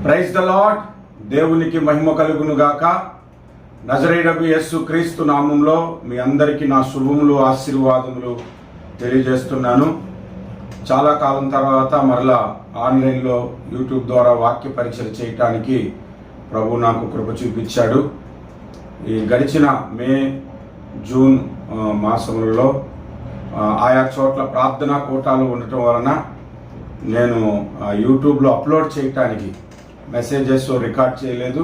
Praise the lord. దేవునికి మహిమ కలుగును గాక. నజరేయుడగు యేసు క్రీస్తు నామంలో మీ అందరికీ నా శుభములు ఆశీర్వాదములు తెలియజేస్తున్నాను. చాలా కాలం తర్వాత మరలా ఆన్లైన్లో యూట్యూబ్ ద్వారా వాక్య పరిచయం చేయటానికి ప్రభు నాకు కృప చూపించాడు. ఈ గడిచిన మే జూన్ మాసములలో ఆయా చోట్ల ప్రార్థనా కూటాలు ఉండటం వలన నేను యూట్యూబ్లో అప్లోడ్ చేయటానికి మెసేజెస్ రికార్డ్ చేయలేదు.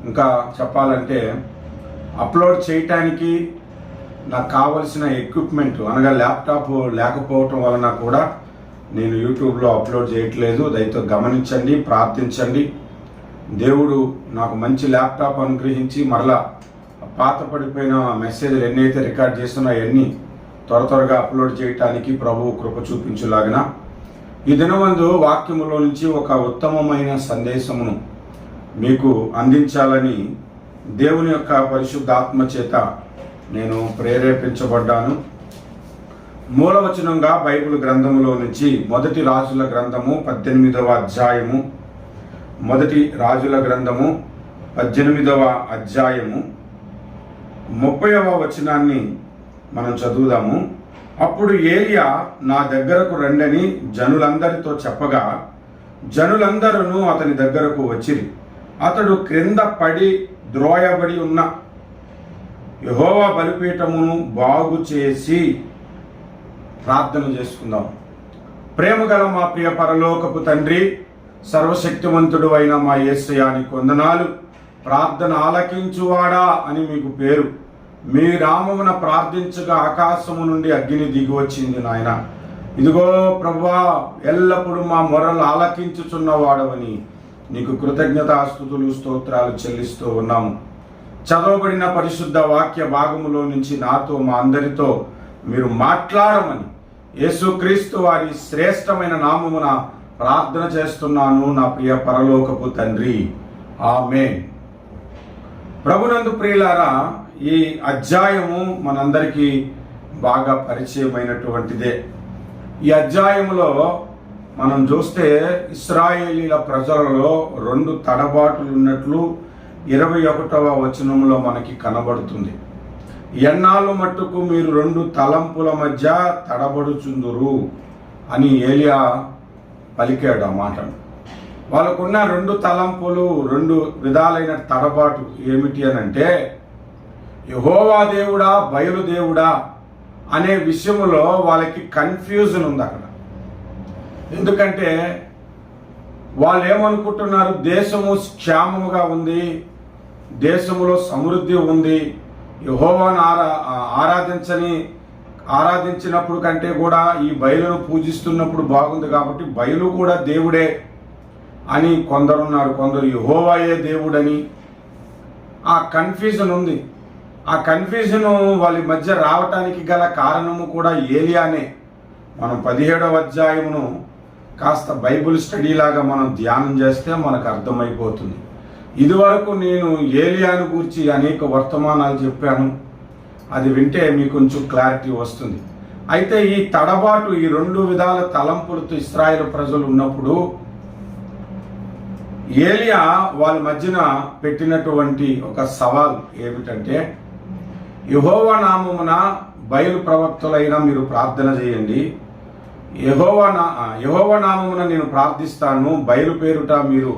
ఇంకా చెప్పాలంటే అప్లోడ్ చేయటానికి నాకు కావలసిన ఎక్విప్మెంట్ అనగా ల్యాప్టాప్ లేకపోవటం వలన కూడా నేను యూట్యూబ్లో అప్లోడ్ చేయట్లేదు. దయతో గమనించండి, ప్రార్థించండి. దేవుడు నాకు మంచి ల్యాప్టాప్ అనుగ్రహించి మరలా పాత పడిపోయిన మెసేజ్లు ఎన్నైతే రికార్డ్ చేస్తున్నా అవన్నీ త్వరగా అప్లోడ్ చేయటానికి ప్రభువు కృప చూపించులాగిన ఈ దినమందు వాక్యములో నుంచి ఒక ఉత్తమమైన సందేశమును మీకు అందించాలని దేవుని యొక్క పరిశుద్ధాత్మ చేత నేను ప్రేరేపించబడ్డాను. మూలవచనంగా బైబిల్ గ్రంథములో నుంచి మొదటి రాజుల గ్రంథము 18వ అధ్యాయము, మొదటి రాజుల గ్రంథము 18వ అధ్యాయము 30వ వచనాన్ని మనం చదువుదాము. అప్పుడు ఏలియా నా దగ్గరకు రండని జనులందరితో చెప్పగా జనులందరూ అతని దగ్గరకు వచ్చిరి. అతడు క్రింద పడి ద్రోయబడి ఉన్న యెహోవా బలిపీఠమును బాగు చేసి ప్రార్థన చేసుకుందాం. ప్రేమగల మా ప్రియ పరలోకపు తండ్రి, సర్వశక్తివంతుడు అయిన మా యేసయ్యా నీకు వందనాలు. ప్రార్థన ఆలకించువాడా అని మీకు పేరు. మీ నామమున ప్రార్థించగా ఆకాశము నుండి అగ్ని దిగి వచ్చింది నాయన. ఇదిగో ప్రభువా, ఎల్లప్పుడూ మా మొరలు ఆలకించుచున్నవాడవని నీకు కృతజ్ఞతాస్తుతులు స్తోత్రాలు చెల్లిస్తూ ఉన్నాము. చదవబడిన పరిశుద్ధ వాక్య భాగములో నుంచి నాతో మా అందరితో మీరు మాట్లాడమని యేసుక్రీస్తు వారి శ్రేష్టమైన నామమున ప్రార్థన చేస్తున్నాను నా ప్రియ పరలోకపు తండ్రి, ఆమేన్. ప్రభునందు ప్రియులారా, ఈ అధ్యాయము మనందరికీ బాగా పరిచయమైనటువంటిదే. ఈ అధ్యాయములో మనం చూస్తే ఇశ్రాయేలీల ప్రజలలో 2 తడబాటులు ఉన్నట్లు 21వ వచనంలో మనకి కనబడుతుంది. ఎన్నాళ్ళు మట్టుకు మీరు 2 తలంపుల మధ్య తడబడుచుందురు అని ఏలియా పలికాడు ఆ మాటను. వాళ్ళకున్న 2 తలంపులు, 2 విధాలైన తడబాటు ఏమిటి అని అంటే, యెహోవా దేవుడా బయలుదేవుడా అనే విషయంలో వాళ్ళకి కన్ఫ్యూజన్ ఉంది అక్కడ. ఎందుకంటే వాళ్ళు ఏమనుకుంటున్నారు, దేశము క్షేమముగా ఉంది, దేశములో సమృద్ధి ఉంది, యెహోవాను ఆరాధించినప్పుడు కంటే కూడా ఈ బయలును పూజిస్తున్నప్పుడు బాగుంది కాబట్టి బయలు కూడా దేవుడే అని కొందరున్నారు. కొందరు యెహోవాయే దేవుడని. ఆ కన్ఫ్యూజన్ ఉంది. ఆ కన్ఫ్యూజన్ వాళ్ళ మధ్య రావటానికి గల కారణము కూడా ఏలియానే. మనం 17వ అధ్యాయమును కాస్త బైబిల్ స్టడీ లాగా మనం ధ్యానం చేస్తే మనకు అర్థమైపోతుంది. ఇదివరకు నేను ఏలియాను గురించి అనేక వర్తమానాలు చెప్పాను. అది వింటే మీకు కొంచెం క్లారిటీ వస్తుంది. అయితే ఈ తడబాటు, ఈ 2 విధాల తలంపులతో ఇశ్రాయేలు ప్రజలు ఉన్నప్పుడు ఏలియా వాళ్ళ మధ్యన పెట్టినటువంటి ఒక సవాల్ ఏమిటంటే, యెహోవా నామమున బయలు ప్రవక్తలైన మీరు ప్రార్థన చేయండి. యెహోవా నామమున నేను ప్రార్థిస్తాను, బయలు పేరుట మీరు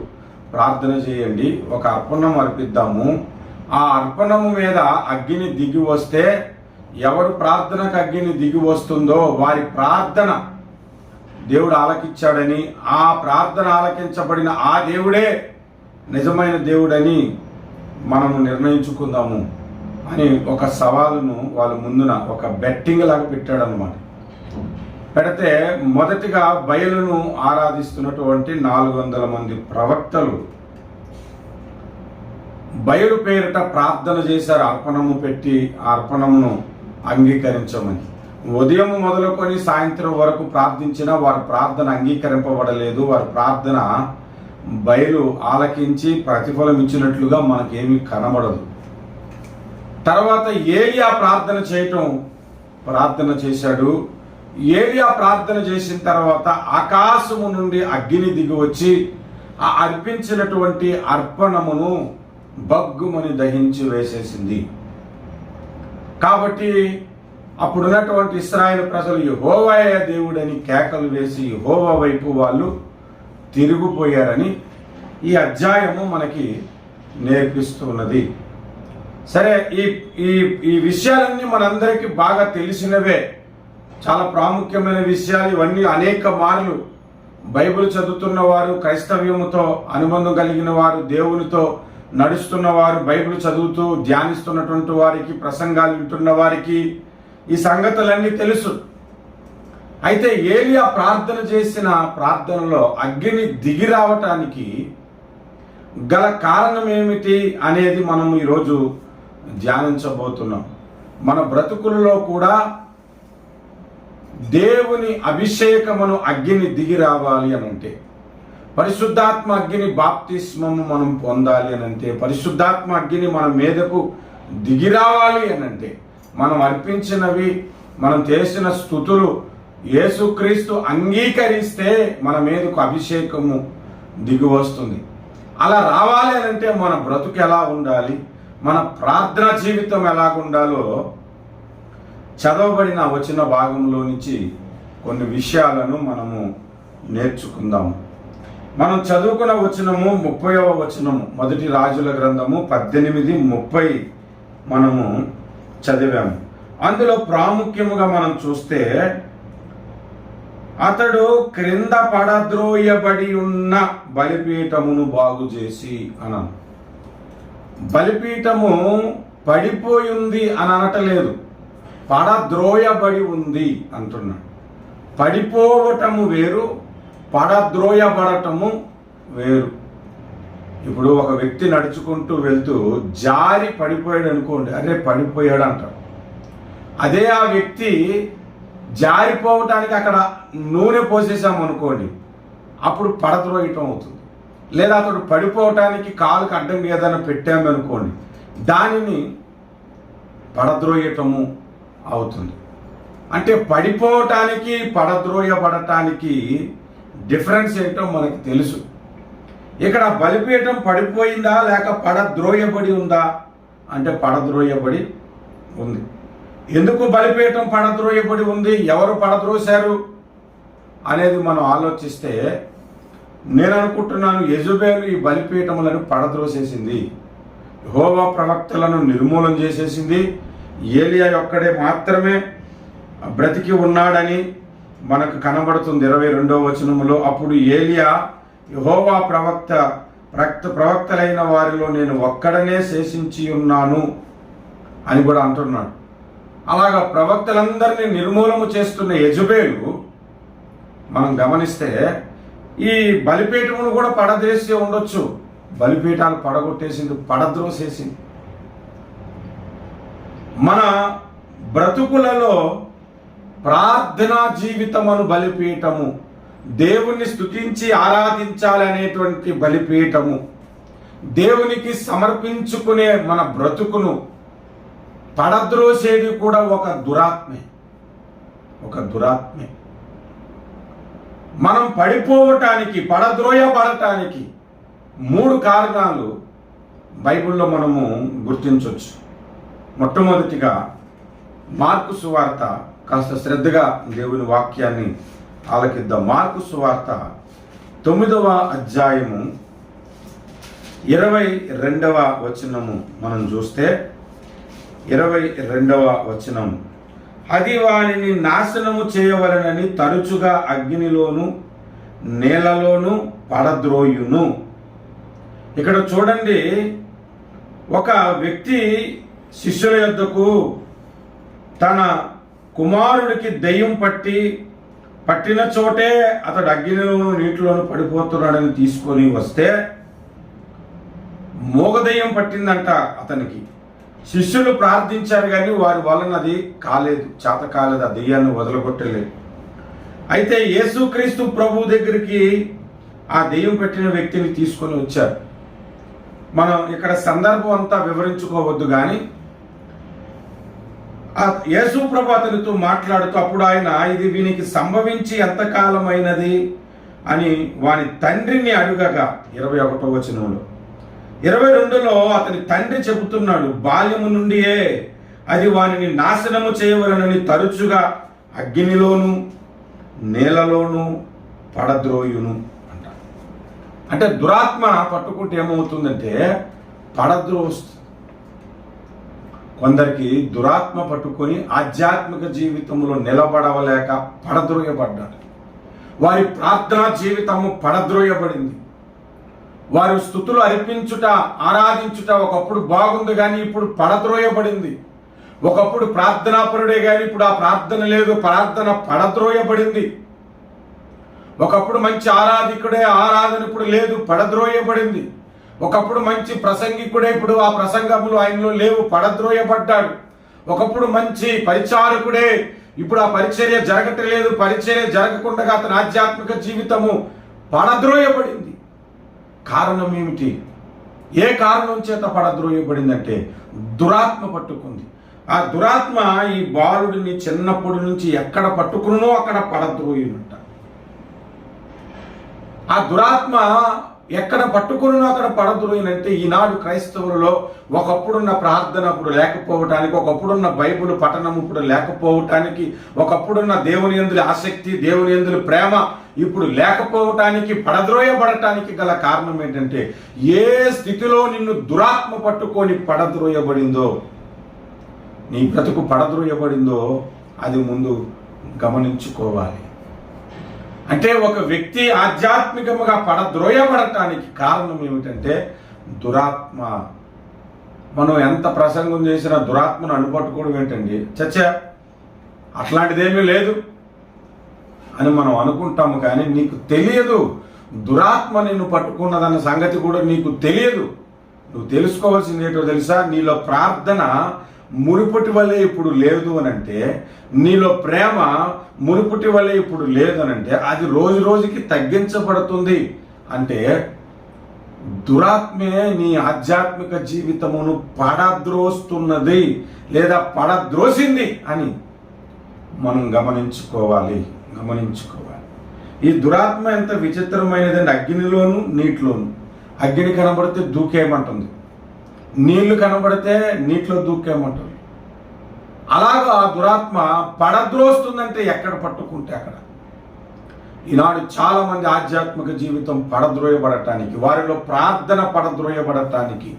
ప్రార్థన చేయండి. ఒక అర్పణం అర్పిద్దాము. ఆ అర్పణము మీద అగ్ని దిగి వస్తే, ఎవరు ప్రార్థనకు అగ్ని దిగి వస్తుందో వారి ప్రార్థన దేవుడు ఆలకించాడని, ఆ ప్రార్థన ఆలకించబడిన ఆ దేవుడే నిజమైన దేవుడని మనము నిర్ణయించుకుందాము అని ఒక సవాలును వాళ్ళ ముందున ఒక బెట్టింగ్ లాగా పెట్టాడు అనమాట. పెడితే మొదటిగా బయలును ఆరాధిస్తున్నటువంటి 400 మంది ప్రవక్తలు బయలు పేరిట ప్రార్థన చేశారు. అర్పణము పెట్టి ఆ అర్పణమును అంగీకరించమని. ఉదయం మొదలుకొని సాయంత్రం వరకు ప్రార్థించినా వారి ప్రార్థన అంగీకరింపబడలేదు. వారి ప్రార్థన బయలు ఆలకించి ప్రతిఫలం ఇచ్చినట్లుగా మనకేమీ కనబడదు. తర్వాత ఏలియా ప్రార్థన చేశాడు. ఏలియా ప్రార్థన చేసిన తర్వాత ఆకాశము నుండి అగ్ని దిగి వచ్చి ఆ అర్పించినటువంటి అర్పణమును బగ్గుమని దహించి వేసేసింది. కాబట్టి అప్పుడున్నటువంటి ఇశ్రాయేలు ప్రజలు యెహోవాయే దేవుడని కేకలు వేసి యెహోవా వైపు వాళ్ళు తిరిగిపోయారని ఈ అధ్యాయము మనకి నేర్పిస్తున్నది. సరే, ఈ ఈ ఈ విషయాలన్నీ మనందరికీ బాగా తెలిసినవే, చాలా ప్రాముఖ్యమైన విషయాలు. ఇవన్నీ అనేక మార్లు బైబిల్ చదువుతున్న వారు, క్రైస్తవ్యముతో అనుబంధం కలిగిన వారు, దేవునితో నడుస్తున్న వారు, బైబిల్ చదువుతూ ధ్యానిస్తున్నటువంటి వారికి, ప్రసంగాలు వింటున్న వారికి ఈ సంగతులన్నీ తెలుసు. అయితే ఏలియా ప్రార్థన చేసిన ప్రార్థనలో అగ్ని దిగి రావటానికి గల కారణం ఏమిటి అనేది మనం ఈరోజు ధ్యానించబోతున్నాం. మన బ్రతుకుల్లో కూడా దేవుని అభిషేకమును అగ్ని దిగి రావాలి అనంటే, పరిశుద్ధాత్మ అగ్ని బాప్తిస్మము మనం పొందాలి అనంటే, పరిశుద్ధాత్మ అగ్ని మన మీదకు దిగి రావాలి అనంటే, మనం అర్పించినవి, మనం చేసిన స్తుతులు యేసుక్రీస్తు అంగీకరిస్తే మన మీదకు అభిషేకము దిగి వస్తుంది. అలా రావాలి అనంటే మన బ్రతుకు ఎలా ఉండాలి, మన ప్రార్థనా జీవితం ఎలాగుండాలో చదవబడిన వచ్చిన భాగంలో నుంచి కొన్ని విషయాలను మనము నేర్చుకుందాము. మనం చదువుకున్న వచనము 30వ వచనము, మొదటి రాజుల గ్రంథము 18:30 మనము చదివాము. అందులో ప్రాముఖ్యముగా మనం చూస్తే, అతడు క్రింద పడద్రోయబడి ఉన్న బలిపీఠమును బాగు చేసి అన్నాను. బలిపీఠము పడిపోయింది అని అనటలేదు, పడద్రోయబడి ఉంది అంటున్నాడు. పడిపోవటము వేరు, పడద్రోయబడటము వేరు. ఇప్పుడు ఒక వ్యక్తి నడుచుకుంటూ వెళ్తూ జారి పడిపోయాడు అనుకోండి, అరే పడిపోయాడు అంటాడు. అదే ఆ వ్యక్తి జారిపోవటానికి అక్కడ నూనె పోసేసాము అనుకోండి, అప్పుడు పడద్రోయటం అవుతుంది. లేదా అతడు పడిపోవటానికి కాలుకి అడ్డం ఏదైనా పెట్టాము అనుకోండి, దానిని పడద్రోయటము అవుతుంది. అంటే పడిపోవటానికి పడద్రోయబడటానికి డిఫరెన్స్ ఏంటో మనకు తెలుసు. ఇక్కడ బలిపీఠం పడిపోయిందా లేక పడద్రోయబడి ఉందా అంటే పడద్రోయబడి ఉంది. ఎందుకు బలిపీఠం పడద్రోయబడి ఉంది, ఎవరు పడద్రోశారు అనేది మనం ఆలోచిస్తే, నేను అనుకుంటున్నాను యెజబెలు ఈ బలిపీఠములను పడద్రోసేసింది, యెహోవా ప్రవక్తలను నిర్మూలన చేసేసింది. ఏలియా ఒక్కడే మాత్రమే బ్రతికి ఉన్నాడని మనకు కనబడుతుంది 22వ వచనములో. అప్పుడు ఏలియా యెహోవా ప్రవక్తలైన వారిలో నేను ఒక్కడనే శేషించి ఉన్నాను అని కూడా అంటున్నాడు. అలాగా ప్రవక్తలందరినీ నిర్మూలన చేస్తున్న యెజబెలు మనం గమనిస్తే ఈ బలిపీఠమును కూడా పడద్రోసి ఉండొచ్చు. బలిపీఠాలు పడగొట్టేసింది, పడద్రోసేసింది. మన బ్రతుకులలో ప్రార్థనా జీవితమును బలిపీఠము, దేవుణ్ణి స్తుతించి ఆరాధించాలనేటువంటి బలిపీఠము, దేవునికి సమర్పించుకునే మన బ్రతుకును పడద్రోసేది కూడా ఒక దురాత్మే. మనం పడిపోవటానికి, పడద్రోయబడటానికి 3 కారణాలు బైబిల్లో మనము గుర్తించవచ్చు. మొట్టమొదటిగా మార్కు సువార్త, కాస్త శ్రద్ధగా దేవుని వాక్యాన్ని ఆలకిద్దాం. మార్కు సువార్త 9వ అధ్యాయము 22వ వచనము మనం చూస్తే, 22వ వచనం, అది వానిని నాశనము చేయవలనని తరచుగా అగ్నిలోను నేలలోను పడద్రోయును. ఇక్కడ చూడండి, ఒక వ్యక్తి శిష్యుల యొద్దకు తన కుమారుడికి దెయ్యం పట్టిన చోటే అతడు అగ్నిలోను నీటిలోను పడిపోతున్నాడని తీసుకొని వస్తే, మోగదెయ్యం పట్టిందంట అతనికి. శిష్యులు ప్రార్థించారు కానీ వారి వలన అది కాలేదు, చేత కాలేదు, ఆ దెయ్యాన్ని వదలగొట్టలేదు. అయితే యేసుక్రీస్తు ప్రభు దగ్గరికి ఆ దెయ్యం పెట్టిన వ్యక్తిని తీసుకొని వచ్చారు. మనం ఇక్కడ సందర్భం అంతా వివరించుకోవద్దు, కానీ ఆ యేసు ప్రభు అతనితో మాట్లాడుతూ, అప్పుడు ఆయన, ఇది వీనికి సంభవించి ఎంతకాలమైనది, అని వాని తండ్రిని అడుగగా 21వ వచనంలో, 22లో అతని తండ్రి చెబుతున్నాడు, బాల్యము నుండియే అది వానిని నాశనము చేయవలనని తరచుగా అగ్నిలోను నేలలోను పడద్రోయును అంట. అంటే దురాత్మ పట్టుకుంటే ఏమవుతుందంటే పడద్రోస్తుంది. కొందరికి దురాత్మ పట్టుకొని ఆధ్యాత్మిక జీవితంలో నిలబడవలేక పడద్రోయబడ్డారు. వారి ప్రార్థనా జీవితము పడద్రోయబడింది. వారి స్తుతులు అర్పించుట, ఆరాధించుట ఒకప్పుడు బాగుంది కానీ ఇప్పుడు పడద్రోయబడింది. ఒకప్పుడు ప్రార్థనాపరుడే కానీ ఇప్పుడు ఆ ప్రార్థన లేదు, ప్రార్థన పడద్రోయబడింది. ఒకప్పుడు మంచి ఆరాధికుడే, ఆరాధన ఇప్పుడు లేదు, పడద్రోయబడింది. ఒకప్పుడు మంచి ప్రసంగికుడే, ఇప్పుడు ఆ ప్రసంగములు ఆయనలో లేవు, పడద్రోయబడ్డాడు. ఒకప్పుడు మంచి పరిచారకుడే, ఇప్పుడు ఆ పరిచర్య జరగట్లేదు, పరిచర్య జరగకుండా అతని ఆధ్యాత్మిక జీవితము పడద్రోయబడింది. కారణం ఏమిటి? ఏ కారణం చేత పడద్రోయబడిందంటే దురాత్మ పట్టుకుంది. ఆ దురాత్మ ఈ బాలుడిని చిన్నప్పటి నుంచి ఎక్కడ పట్టుకున్నో అక్కడ పడద్రోయునంట. ఆ దురాత్మ ఎక్కడ పట్టుకున్నో అక్కడ పడద్రోయునంటే ఈనాడు క్రైస్తవులలో ఒకప్పుడున్న ప్రార్థన ఇప్పుడు లేకపోవటానికి, ఒకప్పుడున్న బైబిల్ పఠనం ఇప్పుడు లేకపోవటానికి, ఒకప్పుడున్న దేవుని యందు ఆసక్తి, దేవుని యందు ప్రేమ ఇప్పుడు లేకపోవటానికి, పడద్రోయబడటానికి గల కారణం ఏంటంటే ఏ స్థితిలో నిన్ను దురాత్మ పట్టుకొని పడద్రోయబడిందో, నీ బ్రతుకు పడద్రోయబడిందో అది ముందు గమనించుకోవాలి. అంటే ఒక వ్యక్తి ఆధ్యాత్మికముగా పడద్రోయబడటానికి కారణం ఏమిటంటే దురాత్మ. మనం ఎంత ప్రసంగం చేసినా దురాత్మను అనుపట్టుకోవడం ఏంటండి, చచ్చా అట్లాంటిదేమీ లేదు అని మనం అనుకుంటాము. కానీ నీకు తెలియదు దురాత్మ నిన్ను పట్టుకున్నదన్న సంగతి కూడా నీకు తెలియదు. నువ్వు తెలుసుకోవాల్సింది ఏంటో తెలుసా? నీలో ప్రార్థన మునుపటి వల్లే ఇప్పుడు లేదు అని అంటే, నీలో ప్రేమ మునుపటి వల్లే ఇప్పుడు లేదు అని అంటే, అది రోజు రోజుకి తగ్గించబడుతుంది. అంటే దురాత్మే నీ ఆధ్యాత్మిక జీవితమును పడద్రోస్తున్నది లేదా పడద్రోసింది అని మనం గమనించుకోవాలి. ఈ దురాత్మ ఎంత విచిత్రమైనదండి. అగ్నిలోను నీటిలోను. అగ్ని కనబడితే దూకేయమంటుంది, నీళ్లు కనబడితే నీటిలో దూకేయమంటుంది. అలాగా ఆ దురాత్మ పడద్రోస్తుందంటే ఎక్కడ పట్టుకుంటే అక్కడ. ఈనాడు చాలా మంది ఆధ్యాత్మిక జీవితం పడద్రోయబడటానికి, వారిలో ప్రార్థన పడద్రోయబడటానికి,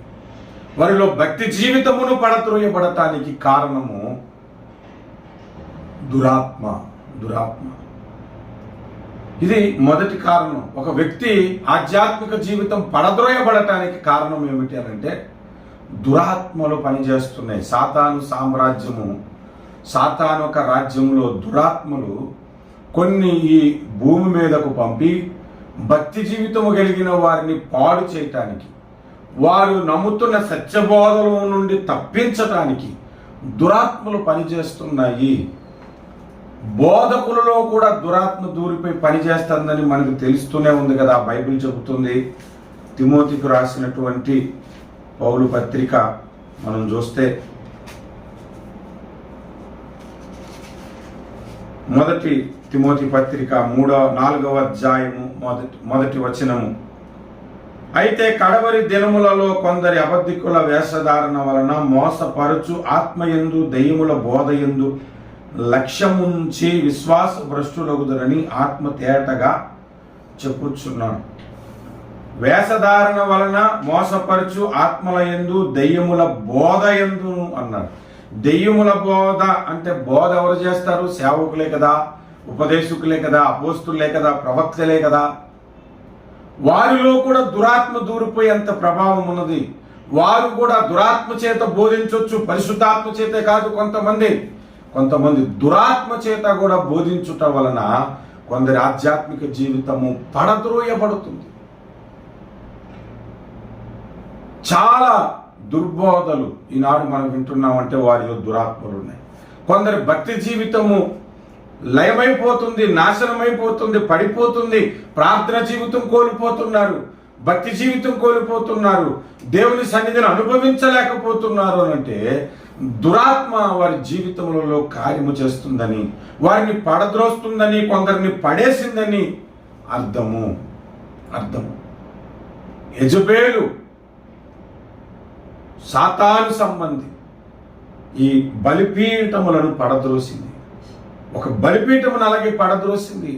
వారిలో భక్తి జీవితమును పడద్రోయబడటానికి కారణము దురాత్మ. ఇది మొదటి కారణం. ఒక వ్యక్తి ఆధ్యాత్మిక జీవితం పడద్రోయబడటానికి కారణం ఏమిటి అని అంటే దురాత్మలు పనిచేస్తున్నాయి. సాతాను సామ్రాజ్యము, సాతాను ఒక రాజ్యంలో దురాత్మలు కొన్ని ఈ భూమి మీదకు పంపి భక్తి జీవితము కలిగిన వారిని పాడు చేయటానికి, వారు నమ్ముతున్న సత్యబోధల నుండి తప్పించటానికి దురాత్మలు పనిచేస్తున్నాయి. బోధకులలో కూడా దురాత్మ దూరిపోయి పనిచేస్తుందని మనకు తెలుస్తూనే ఉంది కదా. బైబిల్ చెబుతుంది. తిమోతికి రాసినటువంటి పౌలు పత్రిక మనం చూస్తే మొదటి తిమోతి పత్రిక 4వ అధ్యాయము మొదటి వచనము, అయితే కడవరి దినములలో కొందరి అబద్ధికుల వేషధారణ వలన మోసపరచు ఆత్మయందు దయ్యముల బోధయందు లక్ష్యముంచి విశ్వాస భ్రష్టులగుదరని ఆత్మ తేటగా చెప్పుచున్నాను. వేషధారణ వలన మోసపరచు ఆత్మల యందు దయ్యముల బోధ యందు అన్నాడు. దెయ్యముల బోధ అంటే బోధ ఎవరు చేస్తారు? సేవకులే కదా, ఉపదేశకులే కదా, అపోస్తులే కదా, ప్రవక్తలే కదా. వారిలో కూడా దురాత్మ దూరిపోయేంత ప్రభావం ఉన్నది. వారు కూడా దురాత్మ చేత బోధించవచ్చు, పరిశుద్ధాత్మ చేతే కాదు. కొంతమంది దురాత్మ చేత కూడా బోధించుట వలన కొందరి ఆధ్యాత్మిక జీవితము పడద్రోయబడుతుంది. చాలా దుర్బోధలు ఈనాడు మనం వింటున్నామంటే వారిలో దురాత్మలు ఉన్నాయి. కొందరి భక్తి జీవితము లయమైపోతుంది, నాశనమైపోతుంది, పడిపోతుంది. ప్రార్థన జీవితం కోల్పోతున్నారు, భక్తి జీవితం కోల్పోతున్నారు, దేవుని సన్నిధిని అనుభవించలేకపోతున్నారు అని అంటే దురాత్మ వారి జీవితములలో కార్యము చేస్తుందని, వారిని పడద్రోస్తుందని, కొందరిని పడేసిందని అర్థము. యెజబేలు సాతాను సంబంధి ఈ బలిపీఠములను పడద్రోసింది. ఒక బలిపీఠమును అలాగే పడద్రోసింది.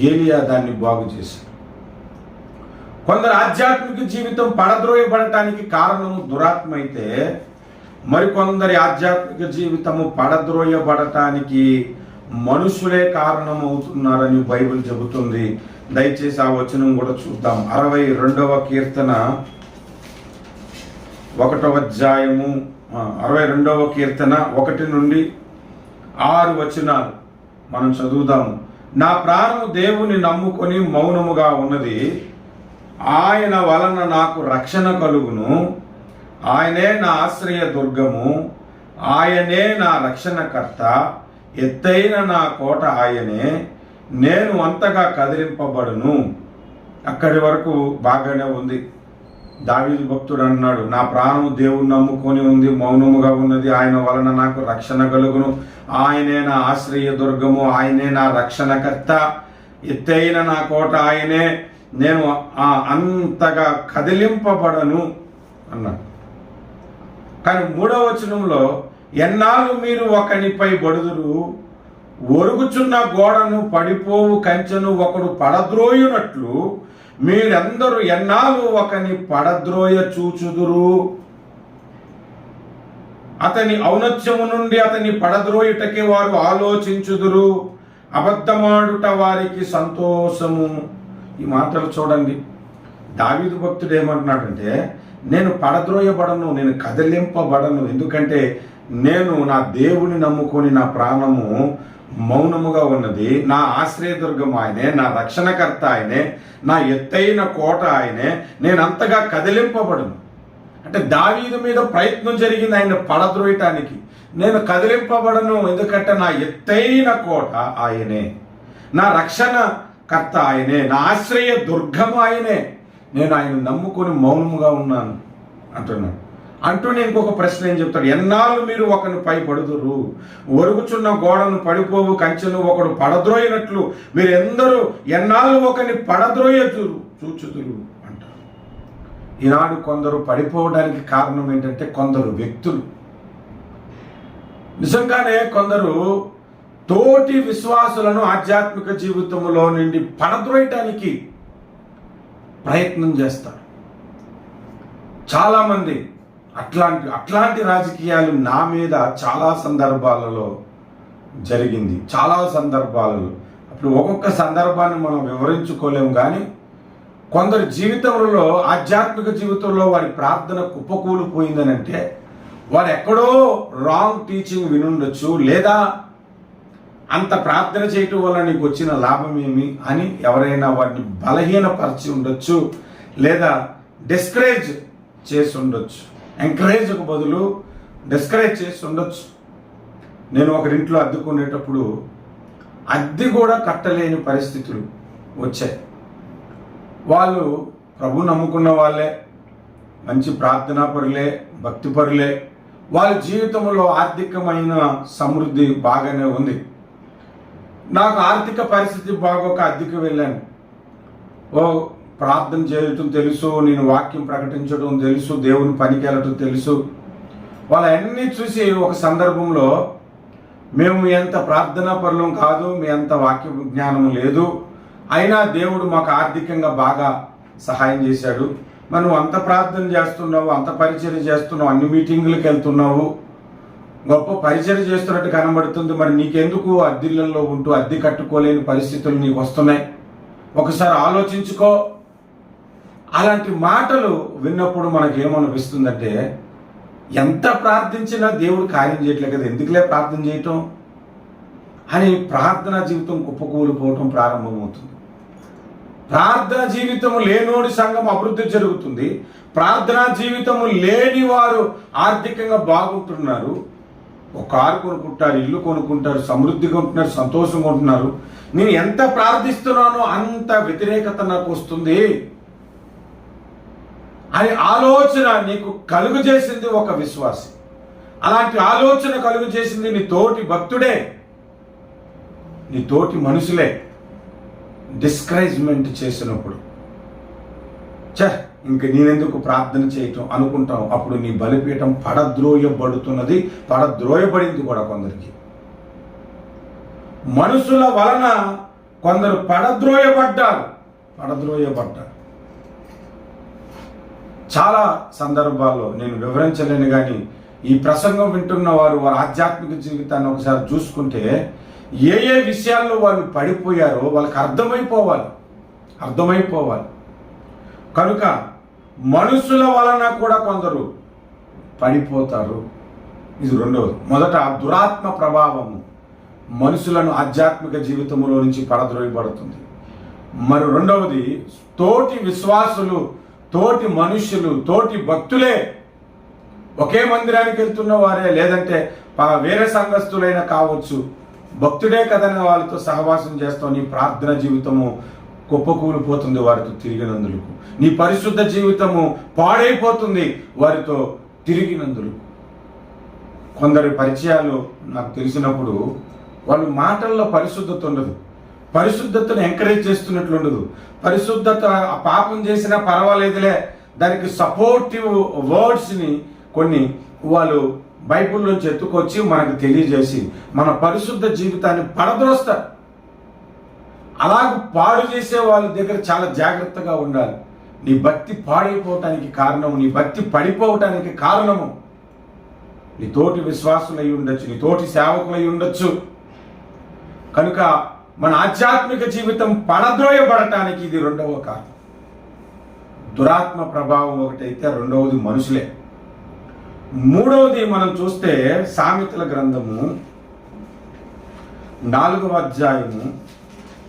ఏలియా దాన్ని బాగు చేశాడు. కొందరు ఆధ్యాత్మిక జీవితం పడద్రోయబడటానికి కారణము దురాత్మ అయితే, మరికొందరి ఆధ్యాత్మిక జీవితము పడద్రోయబడటానికి మనుషులే కారణమవుతున్నారని బైబిల్ చెబుతుంది. దయచేసి ఆ వచనం కూడా చూద్దాం. 62వ కీర్తన 1వ అధ్యాయము 62వ కీర్తన 1 నుండి 6 వచనాలు మనం చదువుదాము. నా ప్రాణము దేవుని నమ్ముకొని మౌనముగా ఉన్నది. ఆయన వలన నాకు రక్షణ కలుగును. ఆయనే నా ఆశ్రయ దుర్గము. ఆయనే నా రక్షణకర్త. ఎత్తైన నా కోట ఆయనే. నేను అంతగా కదిలింపబడును. అక్కడి వరకు బాగానే ఉంది. దావీదు భక్తుడు అన్నాడు, నా ప్రాణము దేవుని నమ్ముకొని ఉంది, మౌనముగా ఉన్నది. ఆయన వలన నాకు రక్షణ కలుగును. ఆయనే నా ఆశ్రయ దుర్గము. ఆయనే నా రక్షణకర్త. ఎత్తైన నా కోట ఆయనే. నేను అంతగా కదిలింపబడను అన్నాడు. కానీ 3వ వచనంలో, ఎన్నాళ్ళు మీరు ఒకనిపై బడుదురు, ఒరుగుచున్న గోడను పడిపోవు కంచెను ఒకడు పడద్రోయునట్లు మీరందరూ ఎన్నాళ్ళు ఒకని పడద్రోయ చూచుదురు. అతని ఔన్నత్యము నుండి అతని పడద్రోయుటకి వారు ఆలోచించుదురు. అబద్ధమాడుట వారికి సంతోషము. ఈ మాటలు చూడండి. దావీదు భక్తుడు ఏమంటున్నాడంటే, నేను పడద్రోయబడను, నేను కదిలింపబడను. ఎందుకంటే నేను నా దేవుని నమ్ముకొని నా ప్రాణము మౌనముగా ఉన్నది. నా ఆశ్రయదుర్గం ఆయనే, నా రక్షణకర్త ఆయనే, నా ఎత్తైన కోట ఆయనే. నేను అంతగా కదిలింపబడను. అంటే దావీదు మీద ప్రయత్నం జరిగింది ఆయన పడద్రోయటానికి. నేను కదిలింపబడను, ఎందుకంటే నా ఎత్తైన కోట ఆయనే, నా రక్షణకర్త ఆయనే, నా ఆశ్రయ దుర్గం ఆయనే. నేను ఆయన నమ్ముకొని మౌనముగా ఉన్నాను అంటున్నాను. అంటూనే ఇంకొక ప్రశ్న ఏం చెప్తాడు, ఎన్నాళ్ళు మీరు ఒకని పై పడుదురు, ఒరుగుచున్న గోడను పడిపోవు కంచెను ఒకడు పడద్రోయినట్లు మీరెందరూ ఎన్నాళ్ళు ఒకని చూచుదురు అంటారు. ఈనాడు కొందరు పడిపోవడానికి కారణం ఏంటంటే కొందరు వ్యక్తులు. నిజంగానే కొందరు తోటి విశ్వాసులను ఆధ్యాత్మిక జీవితంలో నుండి పడద్రోయటానికి ప్రయత్నం చేస్తారు. చాలామంది అట్లాంటి రాజకీయాలు నా మీద చాలా సందర్భాలలో జరిగింది. చాలా సందర్భాలలో అప్పుడు ఒక్కొక్క సందర్భాన్ని మనం వివరించుకోలేము. కానీ కొందరి జీవితంలో ఆధ్యాత్మిక జీవితంలో వారి ప్రార్థన కుప్పకూలిపోయిందని అంటే వారు ఎక్కడో రాంగ్ టీచింగ్ వినుండొచ్చు, లేదా అంత ప్రార్థన చేయటం వల్ల నీకు వచ్చిన లాభం ఏమి అని ఎవరైనా వారిని బలహీనపరిచి ఉండొచ్చు, లేదా డిస్కరేజ్ చేసి ఉండొచ్చు. ఎంకరేజ్కు బదులు డిస్కరేజ్ చేసి ఉండొచ్చు. నేను ఒకరింట్లో అద్దెకునేటప్పుడు అద్దె కూడా కట్టలేని పరిస్థితులు వచ్చాయి. వాళ్ళు ప్రభు నమ్ముకున్న వాళ్ళే, మంచి ప్రార్థనా పరులే, భక్తి పరులే. వాళ్ళ జీవితంలో ఆర్థికమైన సమృద్ధి బాగానే ఉంది. నాకు ఆర్థిక పరిస్థితి బాగోక అద్దెకు వెళ్ళాను. ప్రార్థన చేయటం తెలుసు, నేను వాక్యం ప్రకటించడం తెలుసు, దేవుని పనికి వెళ్ళటం తెలుసు. వాళ్ళన్నీ చూసి ఒక సందర్భంలో, మేము ఎంత ప్రార్థనా పరులం కాదు, మీ అంత వాక్య జ్ఞానం లేదు, అయినా దేవుడు మాకు ఆర్థికంగా బాగా సహాయం చేశాడు. మనం అంత ప్రార్థన చేస్తున్నావు, అంత పరిచర్య చేస్తున్నావు, అన్ని మీటింగులకు వెళ్తున్నావు, గొప్ప పరిచర్య చేస్తున్నట్టు కనబడుతుంది, మరి నీకెందుకు అద్దెలలో ఉంటూ అద్దె కట్టుకోలేని పరిస్థితులు నీకు వస్తున్నాయి, ఒకసారి ఆలోచించుకో. అలాంటి మాటలు విన్నప్పుడు మనకేమనిపిస్తుందంటే, ఎంత ప్రార్థించినా దేవుడు కార్యం చేయట్లేదు కదా, ఎందుకులే ప్రార్థన చేయటం అని ప్రార్థనా జీవితం కుప్పకూలిపోవటం ప్రారంభమవుతుంది. ప్రార్థన జీవితము లేనోడి సంఘం అభివృద్ధి జరుగుతుంది. ప్రార్థనా జీవితము లేని వారు ఆర్థికంగా బాగుంటున్నారు. ఒక కారు కొనుక్కుంటారు, ఇల్లు కొనుక్కుంటారు, సమృద్ధిగా ఉంటున్నారు, సంతోషంగా ఉంటున్నారు. నేను ఎంత ప్రార్థిస్తున్నానో అంత వ్యతిరేకత నాకు వస్తుంది అని ఆలోచన నీకు కలుగు చేసింది ఒక విశ్వాసి. అలాంటి ఆలోచన కలుగు చేసింది నీ తోటి భక్తుడే, నీ తోటి మనుషులే. డిస్కరేజ్మెంట్ చేసినప్పుడు ఇంక నేనెందుకు ప్రార్థన చేయటం అనుకుంటాం. అప్పుడు నీ బలిపీఠం పడద్రోయబడుతున్నది, పడద్రోయబడింది కూడా. కొందరికి మనుషుల వలన కొందరు పడద్రోయబడ్డారు. చాలా సందర్భాల్లో నేను వివరించలేను, కానీ ఈ ప్రసంగం వింటున్న వారి ఆధ్యాత్మిక జీవితాన్ని ఒకసారి చూసుకుంటే ఏ ఏ విషయాల్లో వాళ్ళు పడిపోయారో వాళ్ళకి అర్థమైపోవాలి. కనుక మనుషుల వలన కూడా కొందరు పడిపోతారు. ఇది రెండవది. మొదట దురాత్మ ప్రభావము మనుషులను ఆధ్యాత్మిక జీవితంలో నుంచి పడద్రోయబడుతుంది. మరి రెండవది, తోటి విశ్వాసులు, తోటి మనుషులు, తోటి భక్తులే, ఒకే మందిరానికి వెళ్తున్న వారే, లేదంటే వేరే సంఘస్థులైనా కావచ్చు, భక్తుడే కదని వాళ్ళతో సహవాసం చేస్తాం. నీ ప్రార్థన జీవితము కుప్పకూలిపోతుంది వారితో తిరిగినందులకు. నీ పరిశుద్ధ జీవితము పాడైపోతుంది వారితో తిరిగినందులకు. కొందరి పరిచయాలు నాకు తెలిసినప్పుడు వాళ్ళు మాటల్లో పరిశుద్ధత ఉండదు, పరిశుద్ధతను ఎంకరేజ్ చేస్తున్నట్లు ఉండదు. పరిశుద్ధత పాపం చేసినా పర్వాలేదులే, దానికి సపోర్టివ్ వర్డ్స్ని కొన్ని వాళ్ళు బైబిల్లోంచి ఎత్తుకొచ్చి మనకు తెలియజేసి మన పరిశుద్ధ జీవితాన్ని పడద్రోస్తారు. అలాగ పాడు చేసే వాళ్ళ దగ్గర చాలా జాగ్రత్తగా ఉండాలి. నీ భక్తి పాడైపోవటానికి కారణము, నీ భక్తి పడిపోవటానికి కారణము నీ తోటి విశ్వాసులై ఉండొచ్చు, నీ తోటి సేవకులై ఉండొచ్చు. కనుక మన ఆధ్యాత్మిక జీవితం పడద్రోయబడటానికి ఇది రెండవ కారణం. దురాత్మ ప్రభావం ఒకటైతే రెండవది మనుషులే. మూడవది మనం చూస్తే సామెతల గ్రంథము 4వ అధ్యాయము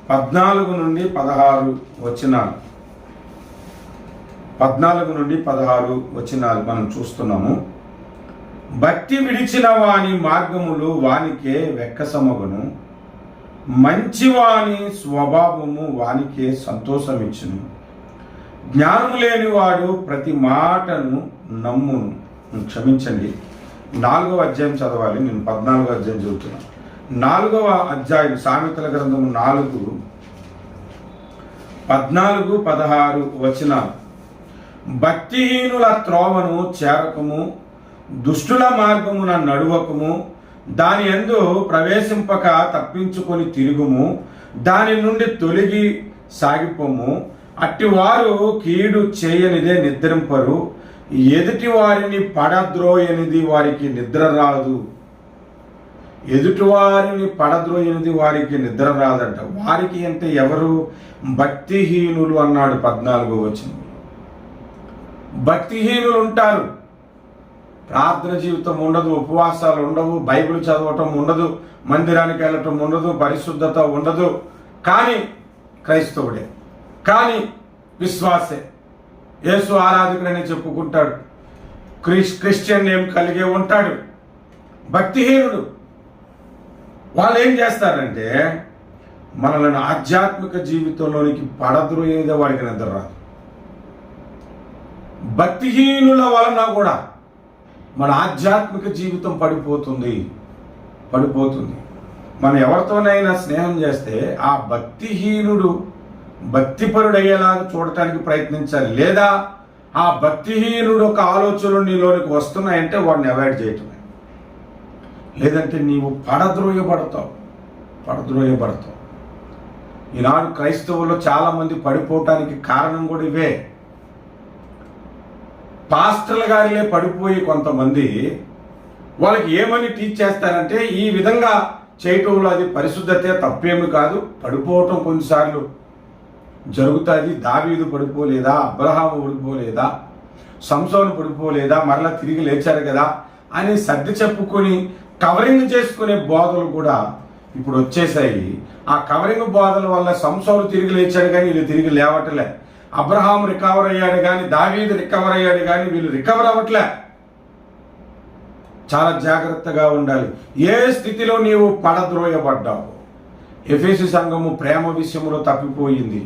14 నుండి 16 వచనాలు. 14 నుండి 16 వచనాలు మనం చూస్తున్నాము. భక్తి విడిచిన వాని మార్గములు వానికే వెక్కసమగును, మంచివాని స్వభావము వానికే సంతోషమిచ్చును. జ్ఞానము లేనివాడు ప్రతి మాటను నమ్మును. క్షమించండి, 4వ అధ్యాయం చదవాలి. నేను 14వ అధ్యాయం చదువుతున్నాను. 4వ అధ్యాయం సామెతల గ్రంథము 4 14, 16 వచనాలు. భక్తిహీనుల త్రోవను చేరకము, దుష్టుల మార్గమున నడువకము, దాని యందు ప్రవేశింపక తప్పించుకొని తిరుగుము, దాని నుండి తొలగి సాగిపోము. అట్టివారు కీడు చేయనిదే నిద్రింపరు, ఎదుటి వారిని పడద్రోయనిది వారికి నిద్ర రాదు. ఎదుటివారిని పడద్రోయనిది వారికి నిద్ర రాదంట. వారికి అంటే ఎవరు? భక్తిహీనులు అన్నాడు 14వ వచనం. భక్తిహీనులు ఉంటారు. ప్రార్థన జీవితం ఉండదు, ఉపవాసాలు ఉండవు, బైబిల్ చదవటం ఉండదు, మందిరానికి వెళ్ళటం ఉండదు, పరిశుద్ధత ఉండదు. కానీ క్రైస్తవుడే, కానీ విశ్వాసే, యేసు ఆరాధకుడని చెప్పుకుంటాడు, క్రిస్టియన్ నేమ్ కలిగే ఉంటాడు. భక్తిహీనుడు. వాళ్ళు ఏం చేస్తారంటే మనల్ని ఆధ్యాత్మిక జీవితంలోనికి పడద్రోయేదో వాడికి నిద్ర రాదు. భక్తిహీనుల వలన కూడా మన ఆధ్యాత్మిక జీవితం పడిపోతుంది. మనం ఎవరితోనైనా స్నేహం చేస్తే ఆ భక్తిహీనుడు భక్తిపరుడయ్యేలాగా చూడటానికి ప్రయత్నించాలి. లేదా ఆ భక్తిహీనుడు ఒక ఆలోచనలు నీలోనికి వస్తున్నాయంటే వాడిని అవాయిడ్ చేయటమే. లేదంటే నీవు పడద్రోయబడతావు. ఈనాడు క్రైస్తవుల్లో చాలా మంది పడిపోవటానికి కారణం కూడా ఇవే. పాస్టర్ల గారిలే పడిపోయి కొంతమంది వాళ్ళకి ఏమని టీచ్ చేస్తారంటే ఈ విధంగా చేయటంలో అది పరిశుద్ధతే, తప్పేమి కాదు. పడిపోవటం కొన్నిసార్లు జరుగుతుంది. దావీదు పడిపోలేదా? అబ్రహాము పడిపోలేదా? సంసోను పడిపోలేదా? మరలా తిరిగి లేచారు కదా అని సర్ది చెప్పుకొని కవరింగ్ చేసుకునే బోధలు కూడా ఇప్పుడు వచ్చేసాయి. ఆ కవరింగ్ బోధల వల్ల సంసోను తిరిగి లేచాడు కానీ వీళ్ళు తిరిగి లేవట్లే. అబ్రహాం రికవర్ అయ్యాడు కానీ, దావీదు రికవర్ అయ్యాడు కానీ వీళ్ళు రికవర్ అవ్వట్లే. చాలా జాగ్రత్తగా ఉండాలి. ఏ స్థితిలో నీవు పడద్రోయబడ్డావు? ఎఫెసు సంఘము ప్రేమ విషయంలో తప్పిపోయింది.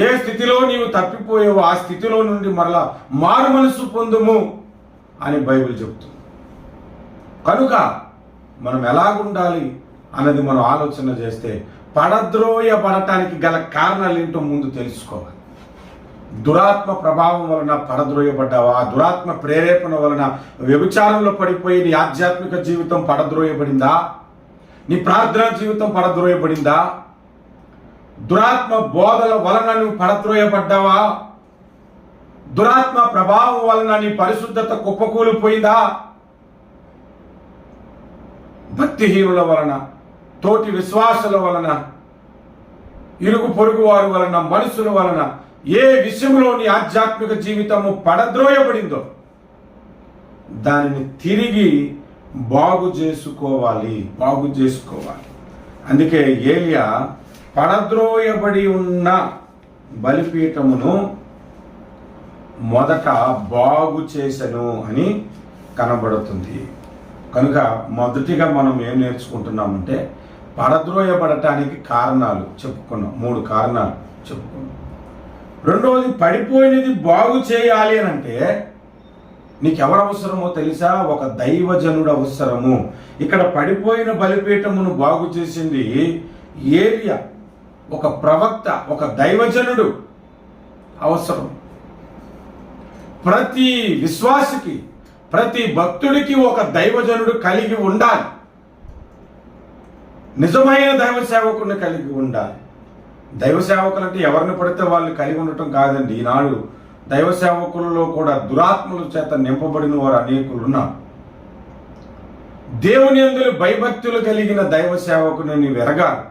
ఏ స్థితిలో నీవు తప్పిపోయావో ఆ స్థితిలో నుండి మరలా మారు మనసు పొందుము అని బైబిల్ చెబుతుంది. కనుక మనం ఎలాగుండాలి అన్నది మనం ఆలోచన చేస్తే పడద్రోయబడటానికి గల కారణాలు ఏంటో ముందు తెలుసుకోవాలి. దురాత్మ ప్రభావం వలన పడద్రోయబడ్డావా? దురాత్మ ప్రేరేపణ వలన వ్యభిచారంలో పడిపోయి నీ ఆధ్యాత్మిక జీవితం పడద్రోయబడిందా? నీ ప్రార్థనా జీవితం పడద్రోయబడిందా? దురాత్మ బోధల వలన నువ్వు పడద్రోయబడ్డావా? దురాత్మ ప్రభావం వలన నీ పరిశుద్ధత కుప్పకూలిపోయిందా? భక్తిహీనుల వలన, తోటి విశ్వాసుల వలన, ఇరుగు పొరుగు వారి వలన, మనుషుల వలన ఏ విషయంలో నీ ఆధ్యాత్మిక జీవితము పడద్రోయబడిందో దానిని తిరిగి బాగు చేసుకోవాలి. అందుకే ఏలియా పడద్రోయబడి ఉన్న బలిపీఠమును మొదట బాగు చేసెను అని కనబడుతుంది. కనుక మొదటిగా మనం ఏం నేర్చుకుంటున్నామంటే పడద్రోయబడటానికి కారణాలు చెప్పుకున్నాం. 3 కారణాలు చెప్పుకున్నాం. రెండవది, పడిపోయినది బాగు చేయాలి అని అంటే నీకెవరు అవసరమో తెలుసా? ఒక దైవజనుడు అవసరము. ఇక్కడ పడిపోయిన బలిపీఠమును బాగు చేసింది ఏలియా, ఒక ప్రవక్త, ఒక దైవజనుడు అవసరం. ప్రతి విశ్వాసికి, ప్రతి భక్తుడికి ఒక దైవజనుడు కలిగి ఉండాలి. నిజమైన దైవ సేవకుడిని కలిగి ఉండాలి. దైవ సేవకులు అంటే ఎవరిని పడితే వాళ్ళు కలిగి ఉండటం కాదండి. ఈనాడు దైవ సేవకులలో కూడా దురాత్మల చేత నింపబడిన వారు అనేకులు ఉన్నారు. దేవుని యందు భయభక్తులు కలిగిన దైవ సేవకుని నీవు ఎరగాలి.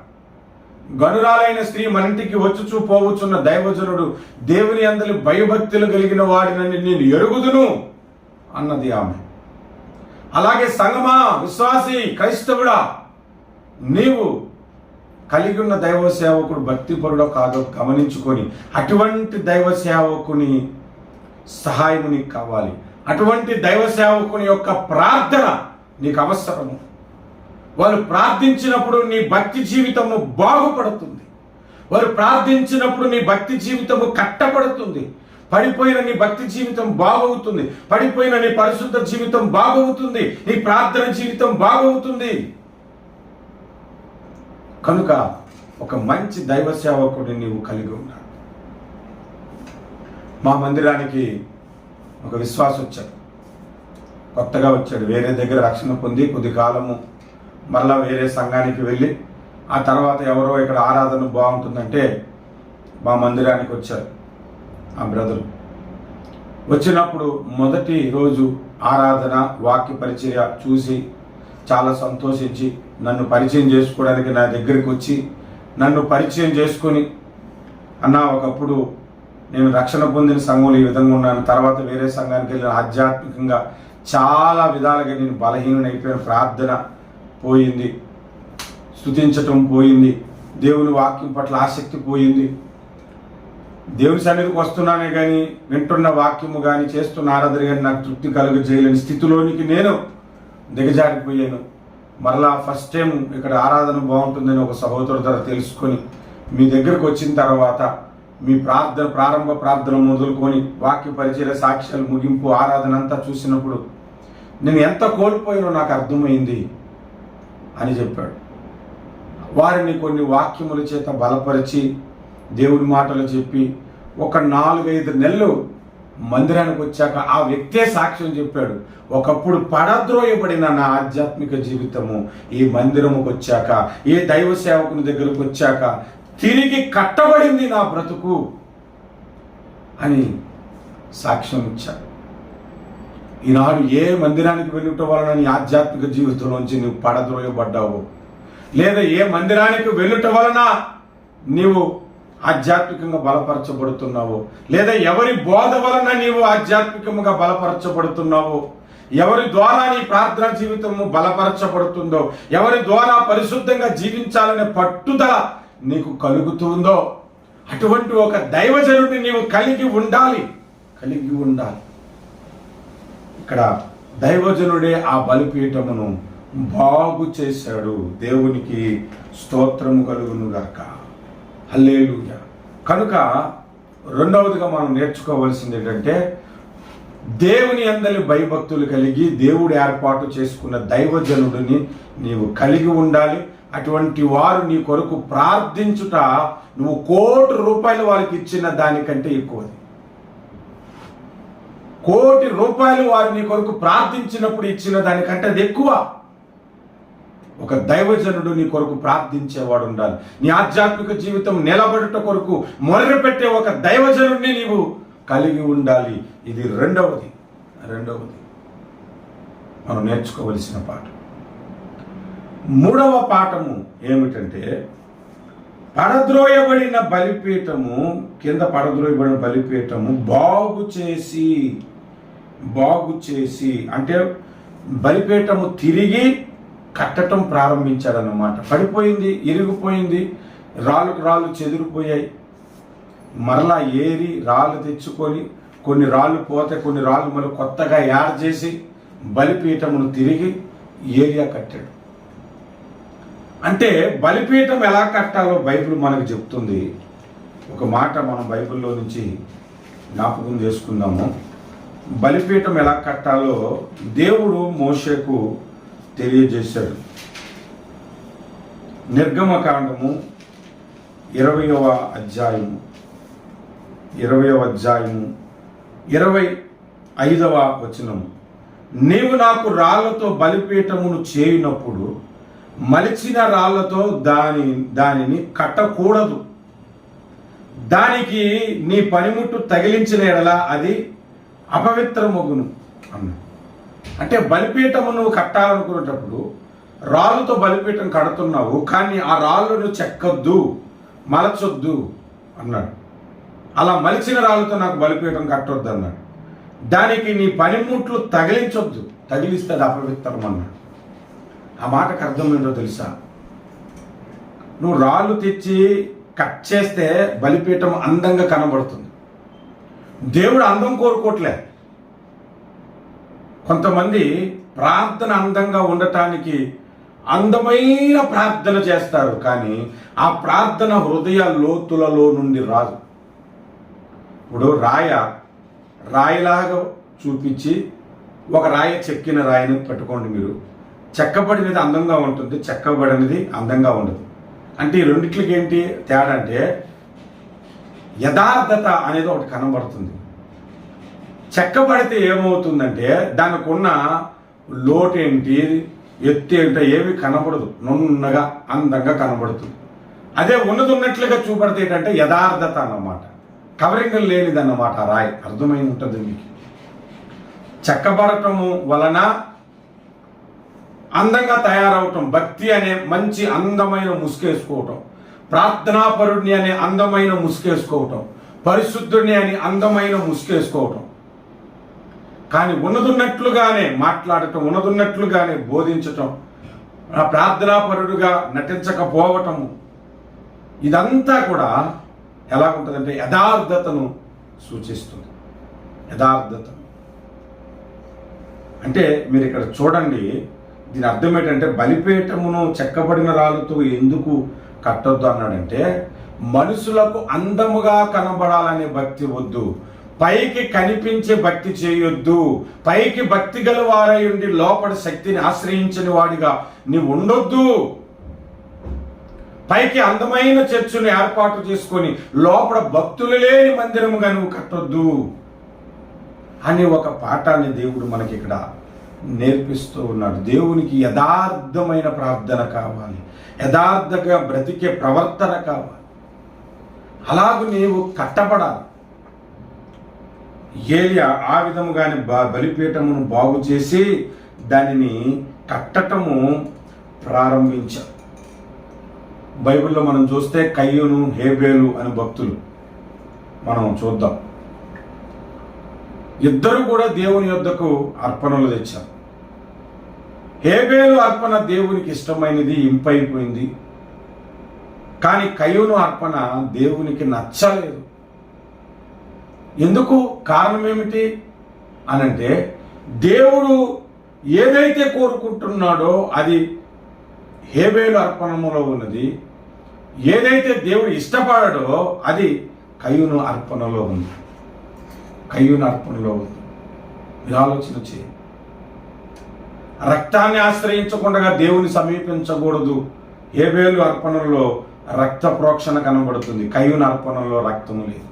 గనురాలైన స్త్రీ మన ఇంటికి వచ్చుచూ పోవచ్చున్న దైవజనుడు దేవుని యందు భయభక్తులు కలిగిన వాడినని నేను ఎరుగుదును అన్నది ఆమె. అలాగే సంగమా, విశ్వాసి, క్రైస్తవుడా, నీవు కలిగి ఉన్న దైవ సేవకుడు భక్తిపరుడో కాదో గమనించుకొని అటువంటి దైవ సేవకుని సహాయము నీకు కావాలి. అటువంటి దైవ సేవకుని యొక్క ప్రార్థన నీకు అవసరము. వారు ప్రార్థించినప్పుడు నీ భక్తి జీవితము బాగుపడుతుంది. వారు ప్రార్థించినప్పుడు నీ భక్తి జీవితము కట్టబడుతుంది. పడిపోయిన నీ భక్తి జీవితం బాగవుతుంది. పడిపోయిన నీ పరిశుద్ధ జీవితం బాగవుతుంది. నీ ప్రార్థన జీవితం బాగవుతుంది. కనుక ఒక మంచి దైవ సేవకుడిని నీవు కలిగి ఉన్నావు. మా మందిరానికి ఒక విశ్వాసం వచ్చాడు, కొత్తగా వచ్చాడు. వేరే దగ్గర రక్షణ పొంది కొద్ది కాలము మళ్ళా వేరే సంఘానికి వెళ్ళి ఆ తర్వాత ఎవరో ఇక్కడ ఆరాధన బాగుంటుందంటే మా మందిరానికి వచ్చారు ఆ బ్రదరు. వచ్చినప్పుడు మొదటి రోజు ఆరాధన, వాక్య పరిచర్య చూసి చాలా సంతోషించి నన్ను పరిచయం చేసుకోవడానికి నా దగ్గరికి వచ్చి నన్ను పరిచయం చేసుకొని, అన్న ఒకప్పుడు నేను రక్షణ పొందిన సంఘంలో ఈ విధంగా ఉన్నాను, తర్వాత వేరే సంఘానికి వెళ్ళిన, ఆధ్యాత్మికంగా చాలా విధాలుగా నేను బలహీనైపోయిన, ప్రార్థన పోయింది, స్తుతించటం పోయింది, దేవుని వాక్యం పట్ల ఆసక్తి పోయింది, దేవుని సన్నిధికి వస్తున్నానే కానీ వింటున్న వాక్యము కానీ చేస్తున్న ఆరాధన కానీ నాకు తృప్తి కలుగజేయలేని స్థితిలోనికి నేను దిగజారిపోయాను. మరలా ఫస్ట్ టైం ఇక్కడ ఆరాధన బాగుంటుందని ఒక సహోదరు ద్వారా తెలుసుకొని మీ దగ్గరకు వచ్చిన తర్వాత మీ ప్రారంభ ప్రార్థన మొదలుకొని వాక్య పరిచయ, సాక్ష్యాలు, ముగింపు, ఆరాధన అంతా చూసినప్పుడు నేను ఎంత కోల్పోయానో నాకు అర్థమైంది అని చెప్పాడు. వారిని కొన్ని వాక్యముల చేత బలపరిచి దేవుడి మాటలు చెప్పి ఒక 4-5 నెలలు మందిరానికి వచ్చాక ఆ వ్యక్తే సాక్ష్యం చెప్పాడు. ఒకప్పుడు పడద్రోయబడిన నా ఆధ్యాత్మిక జీవితము ఈ మందిరముకు వచ్చాక, ఏ దైవ సేవకుని దగ్గరకు వచ్చాక తిరిగి కట్టబడింది నా బ్రతుకు అని సాక్ష్యం ఇచ్చాడు. ఈనాడు ఏ మందిరానికి వెళ్ళటం వలన నీ ఆధ్యాత్మిక జీవితంలోంచి నువ్వు పడద్రోయబడ్డావు, లేదా ఏ మందిరానికి వెళ్ళటం వలన నీవు ఆధ్యాత్మికంగా బలపరచబడుతున్నావు, లేదా ఎవరి బోధ వలన నీవు ఆధ్యాత్మికంగా బలపరచబడుతున్నావు, ఎవరి ద్వారా నీ ప్రార్థనా జీవితము బలపరచబడుతుందో, ఎవరి ద్వారా పరిశుద్ధంగా జీవించాలనే పట్టుదల నీకు కలుగుతుందో అటువంటి ఒక దైవజనుడిని నీవు కలిగి ఉండాలి. ఇక్కడ దైవజనుడే ఆ బలిపీఠమును బాగు చేశాడు. దేవునికి స్తోత్రము కలుగును గాక. హల్లెలూయా. కనుక రెండవదిగా మనం నేర్చుకోవాల్సింది ఏంటంటే దేవుని అందరి భయభక్తులు కలిగి దేవుడు ఏర్పాటు చేసుకున్న దైవజనుడిని నీవు కలిగి ఉండాలి. అటువంటి వారు నీ కొరకు ప్రార్థించుట నువ్వు ₹1,00,00,000 వారికి ఇచ్చిన దానికంటే ఎక్కువది. ₹1,00,00,000 వారు నీ కొరకు ప్రార్థించినప్పుడు ఇచ్చిన దానికంటే అది ఎక్కువ. ఒక దైవజనుడు నీ కొరకు ప్రార్థించేవాడు ఉండాలి. నీ ఆధ్యాత్మిక జీవితం నిలబడుట కొరకు మొరపెట్టే ఒక దైవజనుడిని నీవు కలిగి ఉండాలి. ఇది రెండవది మనం నేర్చుకోవలసిన పాఠం. మూడవ పాఠము ఏమిటంటే, పడద్రోయబడిన బలిపీఠము, కింద పడద్రోయబడిన బలిపీఠము బాగు చేసి అంటే బలిపీఠము తిరిగి కట్టడం ప్రారంభించాడన్నమాట. పడిపోయింది, ఇరిగిపోయింది, రాళ్ళు చెదిరిపోయాయి. మరలా ఏరి రాళ్ళు తెచ్చుకొని, కొన్ని రాళ్ళు పోతే కొన్ని రాళ్ళు మరి కొత్తగా యాడ్ చేసి బలిపీఠమును తిరిగి ఏరియా కట్టాడు. అంటే బలిపీఠం ఎలా కట్టాలో బైబిల్ మనకు చెప్తుంది. ఒక మాట మనం బైబిల్లో నుంచి జ్ఞాపకం చేసుకుందాము. బలిపీఠం ఎలా కట్టాలో దేవుడు మోషేకు తెలియజేశాడు. నిర్గమకాండము 20వ అధ్యాయము 25వ వచనము. నీవు నాకు రాళ్లతో బలిపీఠమును చేయునప్పుడు మలిచిన రాళ్లతో దానిని కట్టకూడదు. దానికి నీ పనిముట్టు తగిలించిన ఎడల అది అపవిత్రమగును అన్నాడు. అంటే బలిపీఠము నువ్వు కట్టాలనుకునేటప్పుడు రాళ్ళతో బలిపీఠం కడుతున్నావు, కానీ ఆ రాళ్ళను చెక్కొద్దు, మలచొద్దు అన్నాడు. అలా మలిచిన రాళ్ళతో నాకు బలిపీఠం కట్టొద్దు అన్నాడు. దానికి నీ పనిముట్లు తగిలించొద్దు, తగిలిస్తే అది అపవిత్రం అన్నాడు. ఆ మాటకు అర్థం ఏంటో తెలుసా? నువ్వు రాళ్ళు తెచ్చి కట్ చేస్తే బలిపీఠం అందంగా కనబడుతుంది. దేవుడు అందం కోరుకోవట్లే. కొంతమంది ప్రార్థన అందంగా ఉండటానికి అందమైన ప్రార్థన చేస్తారు, కానీ ఆ ప్రార్థన హృదయ లోతులలో నుండి రాదు. ఇప్పుడు రాయిలాగా చూపించి ఒక చెక్కిన రాయిని పెట్టుకోండి. మీరు చెక్కబడినది అందంగా ఉంటుంది, చెక్కబడినది అందంగా ఉండదు. అంటే ఈ రెండిట్లకి ఏంటి తేడా అంటే, యథార్థత అనేది ఒకటి కనబడుతుంది. చెక్కబడితే ఏమవుతుందంటే దానికి ఉన్న లోటేంటి, ఎత్తు ఏంటో ఏమి కనబడదు, నున్నగా అందంగా కనబడుతుంది. అదే ఉన్నట్లుగా చూపడితే ఏంటంటే యథార్థత అన్నమాట, కవరింగ్ లేనిదన్నమాట. ఆ రాయి అర్థమై ఉంటుంది మీకు. చెక్కబడటము వలన అందంగా తయారవటం, భక్తి అనే మంచి అందమైన ముసుకేసుకోవటం, ప్రార్థనాపరుడిని అనే అందమైన ముసుకేసుకోవటం, పరిశుద్ధుడిని అని అందమైన ముసుకేసుకోవటం. కానీ ఉన్నదున్నట్లుగానే మాట్లాడటం, ఉన్నదున్నట్లుగానే బోధించటం, ప్రార్థనాపరుడుగా నటించకపోవటము, ఇదంతా కూడా ఎలా ఉంటుందంటే యథార్థతను సూచిస్తుంది. యథార్థత అంటే మీరు ఇక్కడ చూడండి, దీని అర్థం ఏంటంటే బలిపీఠమును చెక్కబడిన రాళ్ళతో ఎందుకు కట్టొద్దు అన్నాడంటే, మనుషులకు అందముగా కనబడాలనే భక్తి వద్దు, పైకి కనిపించే భక్తి చేయొద్దు, పైకి భక్తి గల వారై ఉండి లోపల శక్తిని ఆశ్రయించని వాడిగా నీవు ఉండొద్దు. పైకి అందమైన చర్చును ఏర్పాటు చేసుకొని లోపల భక్తులు లేని మందిరముగా నువ్వు కట్టొద్దు అని ఒక పాఠాన్ని దేవుడు మనకి ఇక్కడ నేర్పిస్తూ ఉన్నాడు. దేవునికి యథార్థమైన ప్రార్థన కావాలి, యథార్థంగా బ్రతికే ప్రవర్తన కావాలి. అలాగూ నీవు కట్టబడాలి. ఏలియా ఆ విధముగానే బలిపీఠమును బాగు చేసి దానిని కట్టటము ప్రారంభించారు. బైబిల్లో మనం చూస్తే కయ్యూను, హేబేలు అని భక్తులు మనం చూద్దాం. ఇద్దరు కూడా దేవుని యొద్దకు అర్పణలు తెచ్చారు. హేబేలు అర్పణ దేవునికి ఇష్టమైనది, ఇంపైపోయింది. కానీ కయ్యూను అర్పణ దేవునికి నచ్చలేదు. ఎందుకు? కారణం ఏమిటి అనంటే, దేవుడు ఏదైతే కోరుకుంటున్నాడో అది హేబేలు అర్పణములో ఉన్నది, ఏదైతే దేవుడు ఇష్టపడాడో అది కయ్యూను అర్పణలో ఉంది. కయ్యూను అర్పణలో ఉంది. మీరు ఆలోచన చేయండి. రక్తాన్ని ఆశ్రయించకుండా దేవుని సమీపించకూడదు హేబేలు అర్పణలో రక్త ప్రోక్షణ కనబడుతుంది, కయ్యూను అర్పణలో రక్తము లేదు.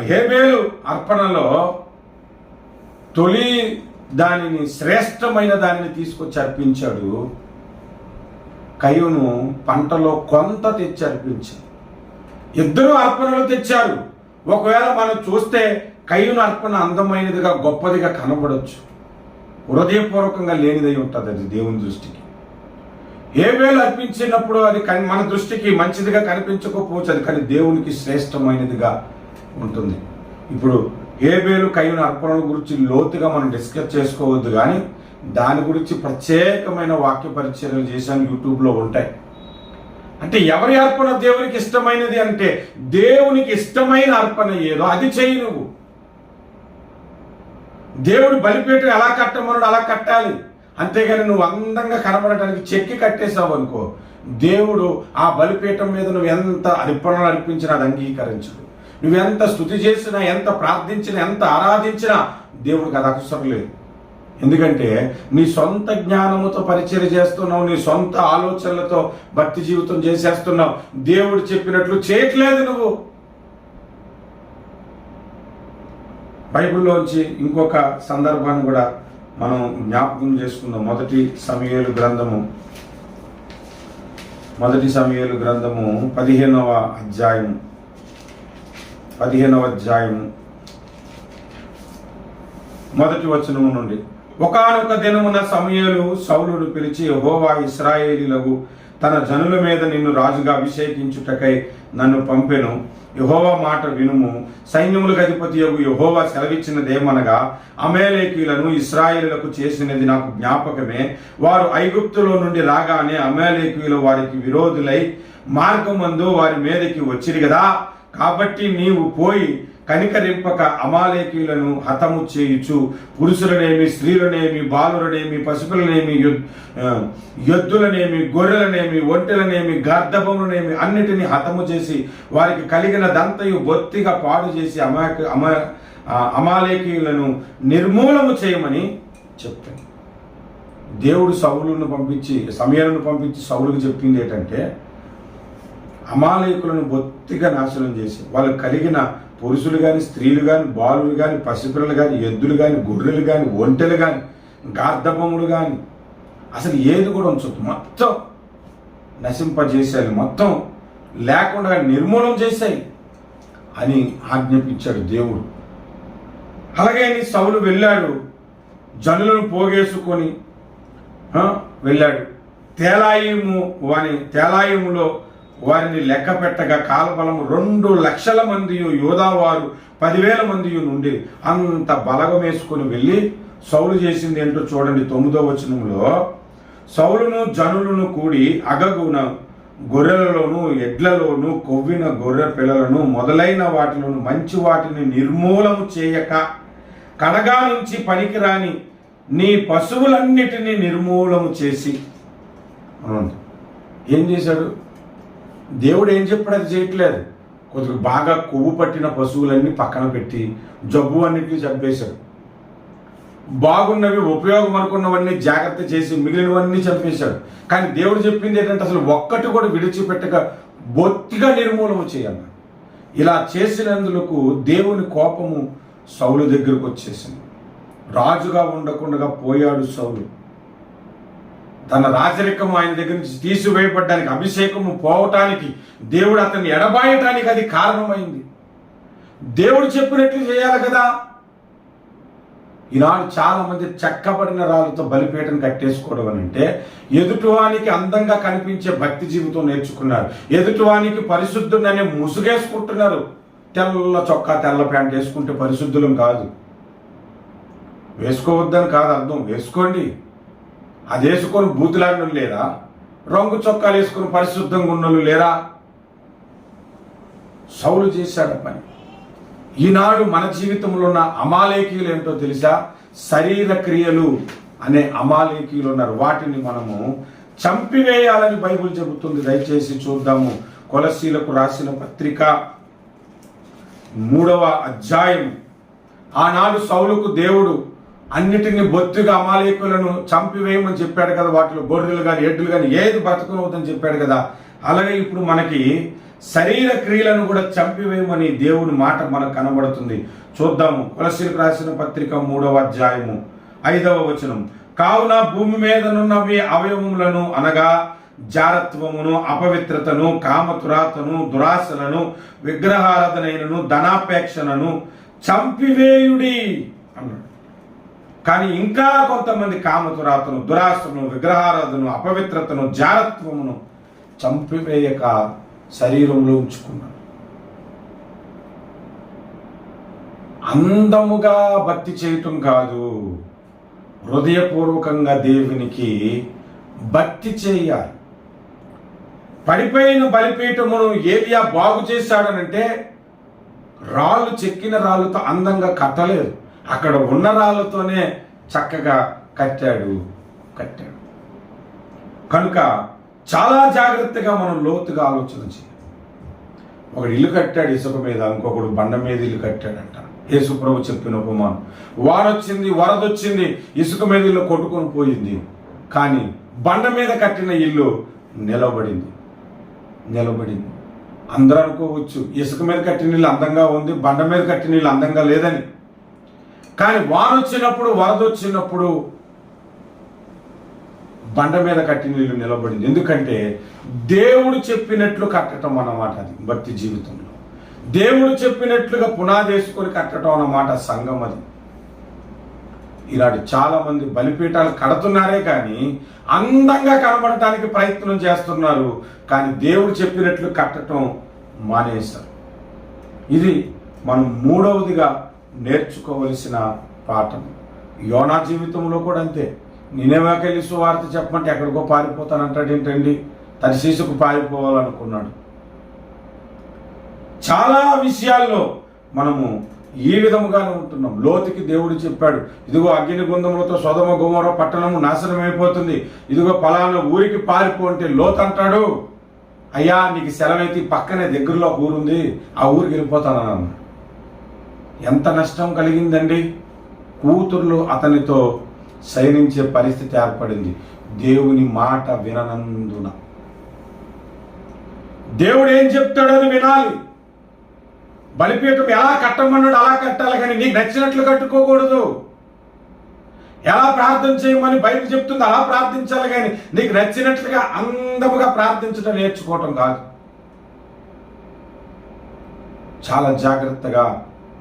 హేబేలు అర్పణలో తొలి దానిని, శ్రేష్టమైన దానిని తీసుకొచ్చి అర్పించాడు. కయ్యూను పంటలో కొంత తెచ్చి అర్పించాడు. ఇద్దరు అర్పణలు తెచ్చారు. ఒకవేళ మనం చూస్తే కయ్యూను అర్పణ అందమైనదిగా, గొప్పదిగా కనబడవచ్చు, హృదయపూర్వకంగా లేనిదై ఉంటుంది అది దేవుని దృష్టికి. హేబేలు అర్పించినప్పుడు అది మన దృష్టికి మంచిదిగా కనిపించకపోవచ్చు, అది కానీ దేవునికి శ్రేష్టమైనదిగా ఉంటుంది. ఇప్పుడు హేబేలు కయ్యూను అర్పణల గురించి లోతుగా మనం డిస్కస్ చేసుకోవద్దు, కానీ దాని గురించి ప్రత్యేకమైన వాక్య పరిచర్యలు చేశాను, యూట్యూబ్లో ఉంటాయి. అంటే ఎవరి అర్పణ దేవునికి ఇష్టమైనది అంటే, దేవునికి ఇష్టమైన అర్పణ ఏదో అది చెయ్యి నువ్వు. దేవుడు బలిపీఠం ఎలా కట్టమన్నాడు అలా కట్టాలి, అంతేగాని నువ్వు అందంగా కనబడటానికి చెక్కి కట్టేసావు అనుకో, దేవుడు ఆ బలిపీఠం మీద నువ్వు ఎంత అర్పణలు అర్పించినా అది అంగీకరించడు. నువ్వెంత స్తుతి చేసినా, ఎంత ప్రార్థించినా, ఎంత ఆరాధించినా దేవుడికి అది అవసరం లేదు. ఎందుకంటే నీ సొంత జ్ఞానముతో పరిచర్య చేస్తున్నావు, నీ సొంత ఆలోచనలతో భక్తి జీవితం చేసేస్తున్నావు, దేవుడు చెప్పినట్లు చేయట్లేదు నువ్వు. బైబిల్లోంచి ఇంకొక సందర్భాన్ని కూడా మనం జ్ఞాపకం చేసుకుందాం. మొదటి సమూయేలు గ్రంథము 15వ అధ్యాయం మొదటి వచనము నుండి. ఒకానొక దినమున సమూయేలు సౌలును పిలిచి, యెహోవా ఇశ్రాయేలీయులకు తన జనుల మీద నిన్ను రాజుగా అభిషేకించుటకై నన్ను పంపెను. యెహోవా మాట వినుము. సైన్యములకు అధిపతియగు యెహోవా సెలవిచ్చినదేమనగా, అమాలేకీయులను ఇశ్రాయేలులకు చేసినది నాకు జ్ఞాపకమే. వారు ఐగుప్తులో నుండి రాగానే అమాలేకీయులు వారికి విరోధులై మార్గమందు వారి మీదకి వచ్చిరి కదా. కాబట్టి నీవు పోయి కనికరింపక అమాలేకీయులను హతము చేయుచు, పురుషులనేమి, స్త్రీలనేమి, బాలురనేమి, పశువులనేమి, ఎద్దులనేమి, గొర్రెలనేమి, ఒంటెలనేమి, గర్ధబములనేమి అన్నిటినీ హతము చేసి వారికి కలిగిన దంతయు బొత్తిగా పాడు చేసి అమాలేకీయులను నిర్మూలము చేయమని చెప్పాను. దేవుడు సమూయేలును పంపించి సౌలుకు చెప్పింది ఏంటంటే, అమాలేకులను బొత్తిగా నాశనం చేసి వాళ్ళకు కలిగిన పురుషులు కానీ, స్త్రీలు కానీ, బాలులు కానీ, పసిపిల్లలు కానీ, ఎద్దులు కానీ, గొర్రెలు కానీ, ఒంటెలు కానీ, గార్ధబములు కానీ, అసలు ఏది కూడా ఉంచొద్దు, మొత్తం నశింపజేశాయి, మొత్తం లేకుండా నిర్మూలన చేశాయి అని ఆజ్ఞాపించాడు దేవుడు. అలాగే సౌలు వెళ్ళాడు, జనులను పోగేసుకొని వెళ్ళాడు. తేలాయిములో వారిని లెక్క పెట్టగా కాలబలము 2,00,000 మంది, యోధావారు 10,000 మంది నుండి అంత బలగం వేసుకొని వెళ్ళి సౌలు చేసింది ఏంటో చూడండి. 9వ వచనంలో, సౌలును జనులను కూడి అగగున గొర్రెలలోను, ఎడ్లలోను, కొవ్విన గొర్రె పిల్లలను మొదలైన వాటిలోను మంచి వాటిని నిర్మూలము చేయక, కడగా నుంచి పనికిరాని నీ పశువులన్నిటినీ నిర్మూలము చేసి. ఏం చేశాడు దేవుడు? ఏం చెప్పాడు అది చేయట్లేదు. కొద్దిగా బాగా కొవ్వు పట్టిన పశువులన్నీ పక్కన పెట్టి జబ్బు అన్నిటినీ చంపేశాడు. బాగున్నవి, ఉపయోగం అనుకున్నవన్నీ జాగ్రత్త చేసి మిగిలినవన్నీ చంపేశాడు. కానీ దేవుడు చెప్పింది ఏంటంటే, అసలు ఒక్కటి కూడా విడిచిపెట్టక బొత్తిగా నిర్మూలన చేయాలి. ఇలా చేసినందుకు దేవుని కోపము సౌలు దగ్గరకు వచ్చేసింది. రాజుగా ఉండకుండా పోయాడు సౌలు. తన రాజరికం ఆయన దగ్గర నుంచి తీసివేయబడ్డానికి, అభిషేకము పోవటానికి, దేవుడు అతన్ని ఎడబాయటానికి అది కారణమైంది. దేవుడు చెప్పినట్లు చేయాలి కదా. ఈనాడు చాలా మంది చెక్కబడిన రాళ్ళతో బలిపీఠం కట్టేసుకోవడం అని అంటే, ఎదుటివానికి అందంగా కనిపించే భక్తి జీవితం నేర్చుకున్నారు, ఎదుటివానికి పరిశుద్ధుడనే ముసుగేసుకుంటున్నారు. తెల్ల చొక్కా, తెల్ల ప్యాంట్ వేసుకుంటే పరిశుద్ధులం కాదు. వేసుకోవద్దని కాదు అర్థం, వేసుకోండి. అది వేసుకొని బూతులాడిన లేరా? రంగు చొక్కాలు వేసుకొని పరిశుద్ధంగా ఉన్నోళ్ళు లేరా? సౌలు చేశాడు పని. ఈనాడు మన జీవితంలో ఉన్న అమాలేకీయులు ఏంటో తెలుసా? శరీర క్రియలు అనే అమాలేకీయులు ఉన్నారు. వాటిని మనము చంపివేయాలని బైబిల్ చెబుతుంది. దయచేసి చూద్దాము. కొలస్సీలకు రాసిన పత్రిక 3వ అధ్యాయం. ఆనాడు సౌలుకు దేవుడు అన్నిటిని బొత్తిగా అమాలేకులను చంపివేయమని చెప్పాడు కదా. వాటిలో గొర్రెలు కానీ ఎడ్లు కానీ ఏది బ్రతకనవుతుందని చెప్పాడు కదా. అలాగే ఇప్పుడు మనకి శరీర క్రియలను కూడా చంపివేయమని దేవుని మాట మనకు కనబడుతుంది. చూద్దాము. కొలస్సీలకు రాసిన పత్రిక 3వ అధ్యాయము 5వ వచనం. కావున భూమి మీదనున్నవి అవయవములను అనగా జారత్వమును, అపవిత్రతను, కామతురాతను, దురాశలను, విగ్రహారాధనను, ధనాపేక్షణను చంపివేయుడి అన్నాడు. కానీ ఇంకా కొంతమంది కామతురాతను, దురాశను, విగ్రహారాధను, అపవిత్రతను, జారత్వమును చంపివేయక శరీరంలో ఉంచుకున్నాడు. అందముగా భక్తి చేయటం కాదు, హృదయపూర్వకంగా దేవునికి భక్తి చేయాలి. పడిపోయిన బలిపీఠమును ఏలియా బాగు చేశాడనంటే రాళ్ళు, చెక్కిన రాళ్ళతో అందంగా కట్టలేదు, అక్కడ ఉన్న రాళ్ళతోనే చక్కగా కట్టాడు. కనుక చాలా జాగ్రత్తగా మనం లోతుగా ఆలోచన చేయాలి. ఒకడు ఇల్లు కట్టాడు ఇసుక మీద, ఇంకొకడు బండ మీద ఇల్లు కట్టాడంట. యేసు ప్రభు చెప్పిన ఉపమానం. వానొచ్చింది, వరదొచ్చింది, ఇసుక మీద ఇల్లు కొట్టుకొని పోయింది. కానీ బండ మీద కట్టిన ఇల్లు నిలబడింది. అందరూ అనుకోవచ్చు ఇసుక మీద కట్టిన ఇల్లు అందంగా ఉంది, బండ మీద కట్టిన ఇల్లు అందంగా లేదని. కానీ వానొచ్చినప్పుడు, వరదొచ్చినప్పుడు బండ మీద కట్టిన ఇల్లు నిలబడింది. ఎందుకంటే దేవుడు చెప్పినట్లు కట్టడం అన్నమాట. అది భక్తి జీవితంలో దేవుడు చెప్పినట్లుగా పునాది వేసుకొని కట్టడం అన్నమాట సంఘం. అది ఇలాంటి చాలా మంది బలిపీఠాలు కడుతున్నారే కానీ అందంగా కనబడటానికి ప్రయత్నం చేస్తున్నారు, కానీ దేవుడు చెప్పినట్లు కట్టడం మానేశారు. ఇది మనం మూడవదిగా నేర్చుకోవలసిన పాఠం. యోనా జీవితంలో కూడా అంతే. నినెవెకెళ్ళి సువార్త చెప్పమంటే ఎక్కడికో పారిపోతానంటాడు ఏంటండి, తర్షీసుకు పారిపోవాలనుకున్నాడు. చాలా విషయాల్లో మనము ఈ విధముగానే ఉంటున్నాం. లోతుకి దేవుడు చెప్పాడు, ఇదిగో అగ్ని గుండములతో సొదొమ గొమొర్రా పట్టణము నాశనం అయిపోతుంది, ఇదిగో పలానా ఊరికి పారిపో అంటే లోతు అంటాడు, అయ్యా నీకు సెలవైతే పక్కనే దగ్గరలో ఊరుంది, ఆ ఊరికి వెళ్ళిపోతానన్నాను. ఎంత నష్టం కలిగిందండి. కూతుర్లు అతనితో శయనించే పరిస్థితి ఏర్పడింది, దేవుని మాట విననందున. దేవుడు ఏం చెప్తాడో అని వినాలి. బలిపీఠం ఎలా కట్టమన్నాడు అలా కట్టాలి, కానీ నీకు నచ్చినట్లు కట్టుకోకూడదు. ఎలా ప్రార్థన చేయమని బైబిల్ చెప్తుంది అలా ప్రార్థించాలి, కానీ నీకు నచ్చినట్లుగా అందముగా ప్రార్థించడం నేర్చుకోవటం కాదు. చాలా జాగ్రత్తగా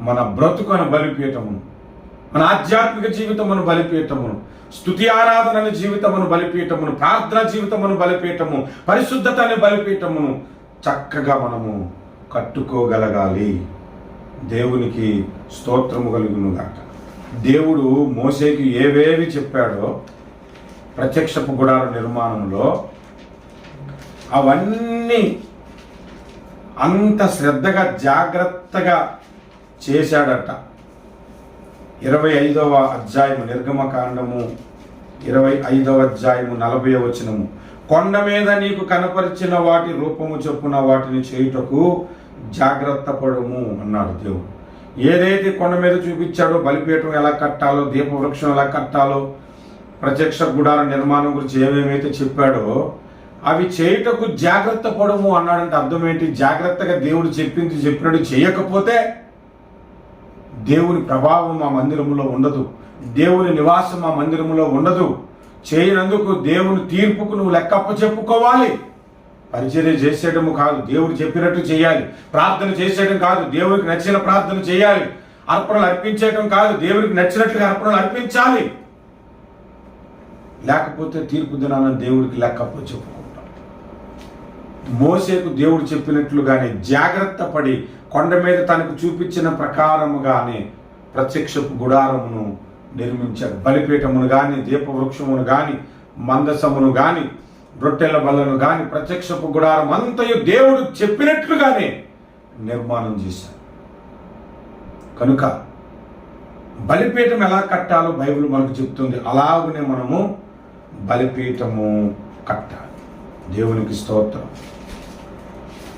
మన బ్రతుకును బలిపీఠమును, మన ఆధ్యాత్మిక జీవితమును బలిపీఠమును, స్తుతి ఆరాధన జీవితమును బలిపీఠమును, ప్రార్థన జీవితమును బలిపీఠము, పరిశుద్ధత అనే బలిపీఠమును చక్కగా మనము కట్టుకోగలగాలి. దేవునికి స్తోత్రము కలుగును గాక. దేవుడు మోసేకి ఏవేవి చెప్పాడో ప్రత్యక్షపు గుడార నిర్మాణంలో అవన్నీ అంత శ్రద్ధగా జాగ్రత్తగా చేశాడట. 25వ అధ్యాయము నిర్గమకాండము 25వ అధ్యాయము 40వ వచనము. కొండ మీద నీకు కనపరిచిన వాటి రూపము చొప్పున వాటిని చేయుటకు జాగ్రత్త పడుము అన్నాడు దేవుడు. ఏదైతే కొండ మీద చూపించాడో బలిపీఠం ఎలా కట్టాలో, దీపవృక్షం ఎలా కట్టాలో, ప్రత్యక్ష గుడార నిర్మాణం గురించి ఏమేమైతే చెప్పాడో అవి చేయుటకు జాగ్రత్త పడము అన్నాడంటే అర్థం ఏంటి? జాగ్రత్తగా దేవుడు చెప్పినట్టు చేయకపోతే దేవుని ప్రభావం మా మందిరములో ఉండదు, దేవుని నివాసం మా మందిరములో ఉండదు. చేయనందుకు దేవుని తీర్పుకు నువ్వు లెక్కప్ప చెప్పుకోవాలి. పరిచర్య చేసేయడము కాదు, దేవుడు చెప్పినట్టు చేయాలి. ప్రార్థన చేసేయడం కాదు, దేవుడికి నచ్చిన ప్రార్థన చేయాలి. అర్పణలు అర్పించేయడం కాదు, దేవుడికి నచ్చినట్లుగా అర్పణలు అర్పించాలి. లేకపోతే తీర్పు దినాన దేవుడికి లెక్కప్ప చెప్పుకుంటాం. మోసేకు దేవుడు చెప్పినట్లుగానే జాగ్రత్త పడి కొండ మీద తనకు చూపించిన ప్రకారముగానే ప్రత్యక్షపు గుడారమును నిర్మించాడు. బలిపీఠమును కానీ, దీపవృక్షమును కానీ, మందసమును కానీ, రొట్టెల బల్లను కానీ, ప్రత్యక్షపు గుడారం అంతయు దేవుడు చెప్పినట్లుగానే నిర్మాణం చేశాడు. కనుక బలిపీఠం ఎలా కట్టాలో బైబిల్ మనకు చెప్తుంది. అలాగనే మనము బలిపీఠము కట్టాలి. దేవునికి స్తోత్రం.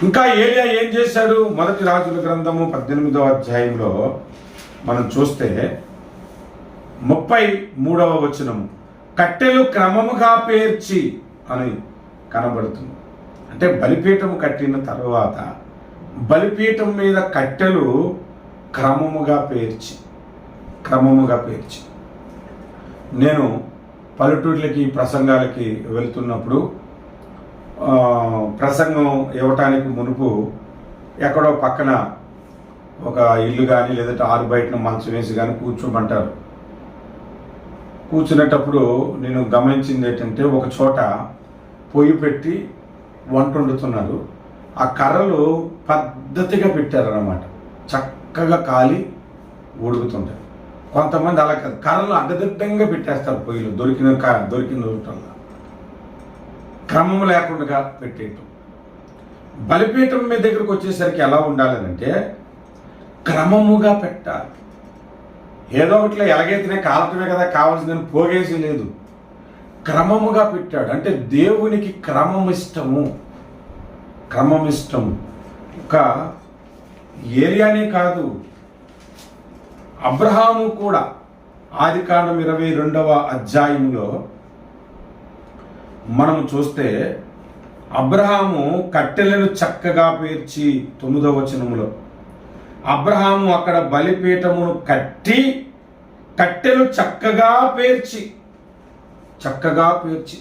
ఇంకా ఏలియా ఏం చేశాడు? మొదటి రాజుల గ్రంథము 18వ అధ్యాయంలో మనం చూస్తే 33వ వచనము, కట్టెలు క్రమముగా పేర్చి అని కనబడుతుంది. అంటే బలిపీఠము కట్టిన తర్వాత బలిపీఠం మీద కట్టెలు క్రమముగా పేర్చి. నేను పల్లెటూర్లకి ప్రసంగాలకి వెళ్తున్నప్పుడు ప్రసంగం ఇవ్వటానికి మునుపు ఎక్కడో పక్కన ఒక ఇల్లు కానీ లేదంటే ఆరు బయటన మంచం వేసి కానీ కూర్చోమంటారు. కూర్చునేటప్పుడు నేను గమనించింది ఏంటంటే, ఒక చోట పొయ్యి పెట్టి వంట వండుతున్నారు. ఆ కర్రలు పద్ధతిగా పెట్టారన్నమాట, చక్కగా కాలి ఉడుకుతుంటాయి. కొంతమంది అలా కాదు, కర్రలు అడ్డదిడ్డంగా పెట్టేస్తారు పొయ్యిలు, దొరికిన చోటల్లో క్రమం లేకుండా పెట్టేయటం. బలిపీఠం మీద దగ్గరకు వచ్చేసరికి ఎలా ఉండాలనంటే క్రమముగా పెట్టాలి. ఏదో ఒకటిలో ఎలాగైతేనే కాలటమే కదా కావాల్సిందని పోగేసి లేదు, క్రమముగా పెట్టాడు. అంటే దేవునికి క్రమం ఇష్టము. ఒక ఏరియానే కాదు, అబ్రహాము కూడా ఆదికాండం 22వ అధ్యాయంలో మనం చూస్తే అబ్రహాము కట్టెలను చక్కగా పేర్చి 9వ వచనములో అబ్రహాము అక్కడ బలిపీఠమును కట్టి కట్టెలు చక్కగా పేర్చి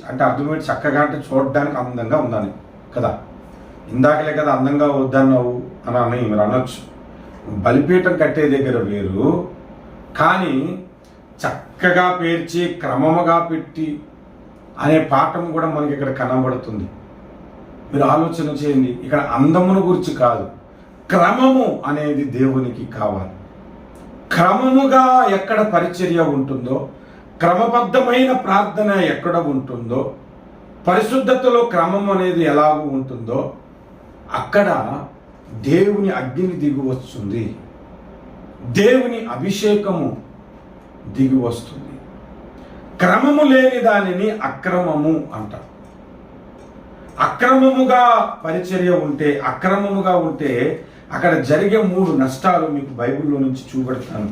అంటే అర్థమేంటి? చక్కగా అంటే చూడడానికి అందంగా ఉందని కదా, ఇందాకలే కదా అందంగా వద్దన్నావు అని మీరు అనొచ్చు. బలిపీఠం కట్టే దగ్గర వేరు, కానీ చక్కగా పేర్చి క్రమముగా పెట్టి అనే పాఠం కూడా మనకి ఇక్కడ కనబడుతుంది. మీరు ఆలోచన చేయండి, ఇక్కడ అందమును గురించి కాదు, క్రమము అనేది దేవునికి కావాలి. క్రమముగా ఎక్కడ పరిచర్య ఉంటుందో, క్రమబద్ధమైన ప్రార్థన ఎక్కడ ఉంటుందో, పరిశుద్ధతలో క్రమం అనేది ఎలాగూ ఉంటుందో అక్కడ దేవుని అగ్ని దిగి వస్తుంది, దేవుని అభిషేకము దిగి వస్తుంది. క్రమము లేని దానిని అక్రమము అంటారు. అక్రమముగా పరిచర్య ఉంటే, అక్రమముగా ఉంటే అక్కడ జరిగే 3 నష్టాలు మీకు బైబిల్లో నుంచి చూపెడతాను.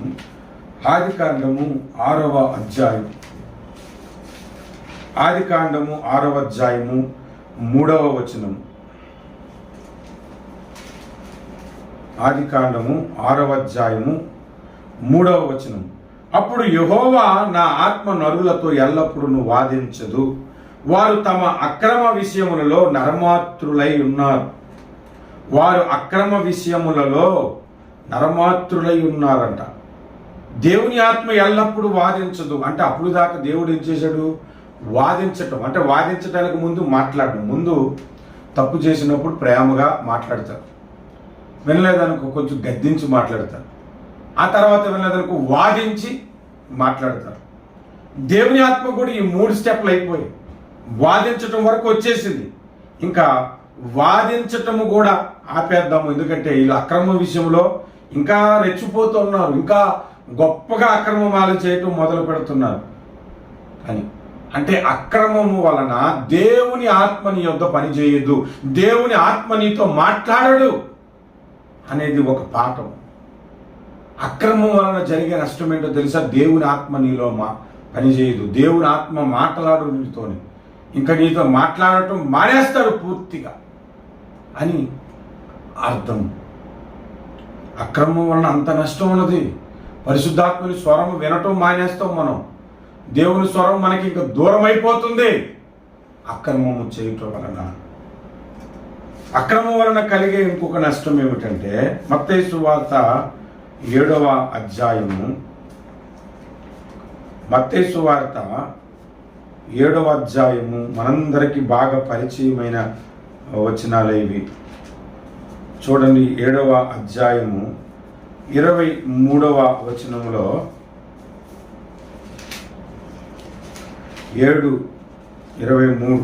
ఆదికాండము 6వ అధ్యాయం 3వ వచనం. ఆదికాండము 6వ అధ్యాయము 3వ వచనం. అప్పుడు యెహోవా నా ఆత్మ నరులతో ఎల్లప్పుడూ వాదించదు, వారు తమ అక్రమ విషయములలో నరమాత్రులై ఉన్నారు. ఉన్నారంట. దేవుని ఆత్మ ఎల్లప్పుడూ వాదించదు అంటే అప్పుడు దాకా దేవుడు ఏం చేశాడు? వాదించటం. అంటే వాదించడానికి ముందు తప్పు చేసినప్పుడు ప్రేమగా మాట్లాడతారు, వినలేదనుకో కొంచెం గద్దించి మాట్లాడతారు, ఆ తర్వాత వినలేదనుకో వాదించి మాట్లాడతారు. దేవుని ఆత్మ కూడా ఈ 3 స్టెప్లు అయిపోయి వాదించటం వరకు వచ్చేసింది. ఇంకా వాదించటము కూడా ఆపేద్దాము, ఎందుకంటే వీళ్ళు అక్రమ విషయంలో ఇంకా రెచ్చిపోతున్నారు, ఇంకా గొప్పగా అక్రమాలు చేయటం మొదలు పెడుతున్నారు అని. అంటే అక్రమము వలన దేవుని ఆత్మ నీ యొద్ద పనిచేయదు, దేవుని ఆత్మ నీతో మాట్లాడడు అనేది ఒక పాఠం. అక్రమం వలన జరిగే నష్టం ఏంటో తెలుసా? దేవుని ఆత్మ నీలో పనిచేయదు, దేవుని ఆత్మ మాట్లాడు నీతోని, ఇంకా నీతో మాట్లాడటం మానేస్తాడు పూర్తిగా అని అర్థం. అక్రమం వలన అంత నష్టం ఉన్నది. పరిశుద్ధాత్మని స్వరం వినటం మానేస్తాం మనం, దేవుని స్వరం మనకి ఇంకా దూరం అయిపోతుంది అక్రమము చేయటం వలన. అక్రమం వలన కలిగే ఇంకొక నష్టం ఏమిటంటే, మత్తయి సువార్త 7వ అధ్యాయము, మనందరికీ బాగా పరిచయమైన వచనాలు ఇవి. చూడండి, 7వ అధ్యాయము 23వ వచనంలో 7:23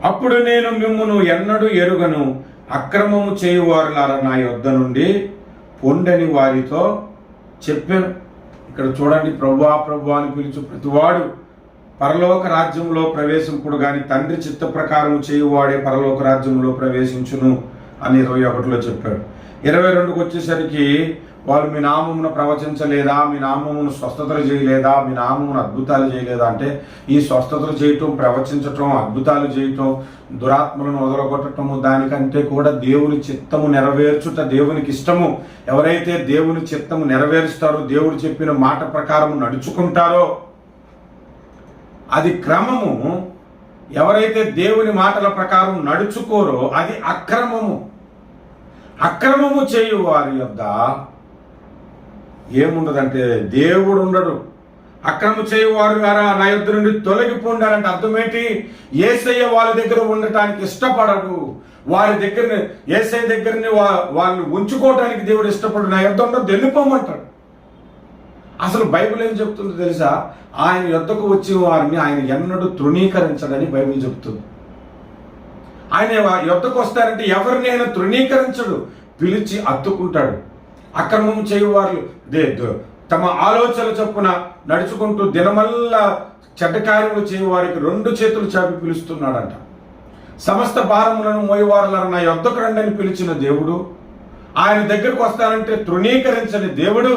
అప్పుడు నేను మిమ్మును ఎన్నడూ ఎరుగను, అక్రమము చేయువారులారా నా యొద్ద నుండి పొండని వారితో చెప్పాను. ఇక్కడ చూడండి, ప్రభువా ప్రభువా అని పిలుచు ప్రతివాడు పరలోక రాజ్యంలో ప్రవేశింపుడు గాని తండ్రి చిత్త ప్రకారం చేయువాడే పరలోక రాజ్యంలో ప్రవేశించును అని 21లో చెప్పాడు. 22కి వచ్చేసరికి వాళ్ళు మీ నామమును ప్రవచించలేదా, మీ నామమును స్వస్థతలు చేయలేదా, మీ నామమును అద్భుతాలు చేయలేదా అంటే ఈ స్వస్థతలు చేయటం, ప్రవచించటం, అద్భుతాలు చేయటం, దురాత్మలను వదలగొట్టటము దానికంటే కూడా దేవుని చిత్తము నెరవేర్చుట దేవునికి ఇష్టము. ఎవరైతే దేవుని చిత్తము నెరవేరుస్తారో, దేవుడు చెప్పిన మాట ప్రకారం నడుచుకుంటారో అది క్రమము. ఎవరైతే దేవుని మాటల ప్రకారం నడుచుకోరో అది అక్రమము. అక్రమము చేయు వారి యొద్ద ఏముండదంటే దేవుడు ఉండడు. అక్రమం చేయువారు నా యొద్ద నుండి తొలగిపోండాలంటే అర్థమేంటి? యేసయ్య వాళ్ళ దగ్గర ఉండటానికి ఇష్టపడడు. వారి దగ్గర యేసయ్య దగ్గరని వాళ్ళు ఉంచుకోవటానికి దేవుడు ఇష్టపడు. నా యొద్ద ఉండదు, వెళ్ళిపోమంటాడు. అసలు బైబిల్ ఏం చెప్తుందో తెలుసా? ఆయన యొద్దకు వచ్చే వారిని ఆయన ఎన్నడూ తృణీకరించడని బైబిల్ చెప్తుంది. ఆయన యొద్దకు వస్తారంటే ఎవరిని ఆయన తృణీకరించడు, పిలిచి అత్తుకుంటాడు. అక్రమం చేయువారు తమ ఆలోచన చొప్పున నడుచుకుంటూ దినమల్లా చెడ్డ కార్యములు చేయువారికి 2 చేతులు చాపి పిలుస్తున్నాడంట. సమస్త భారములను మోయవారులను నా యొద్దకు రండి అని పిలిచిన దేవుడు, ఆయన దగ్గరకు వస్తానంటే తృణీకరించని దేవుడు,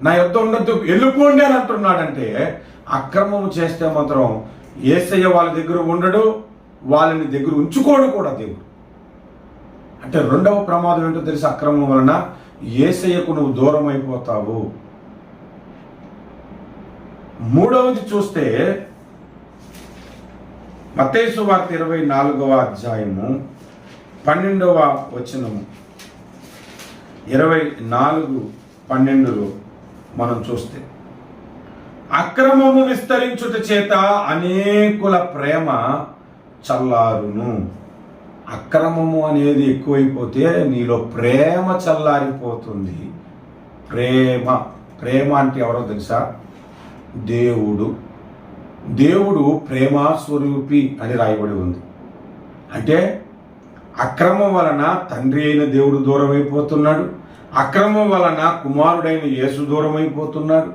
నా యొద్ద ఉండొద్దు వెళ్ళిపోండి అని అంటున్నాడంటే అక్రమం చేస్తే మాత్రం యేసయ్య వాళ్ళ దగ్గర ఉండడు, వాళ్ళని దగ్గర ఉంచుకోడు కూడా దేవుడు. అంటే రెండవ ప్రమాదం ఏంటో తెలిసి అక్రమం వలన యేసయ్యకు నువ్వు దూరం అయిపోతావు. మూడవది చూస్తే మత్తయి సువార్త 24వ అధ్యాయము 12వ వచనము 24:12లో మనం చూస్తే అక్రమము విస్తరించుట చేత అనేకుల ప్రేమ చల్లారును. అక్రమము అనేది ఎక్కువైపోతే నీలో ప్రేమ చల్లారిపోతుంది. ప్రేమ అంటే ఎవరో తెలుసా? దేవుడు ప్రేమ స్వరూపి అని రాయబడి ఉంది. అంటే అక్రమం వలన తండ్రి అయిన దేవుడు దూరం అయిపోతున్నాడు, అక్రమం వలన కుమారుడైన యేసు దూరం అయిపోతున్నాడు,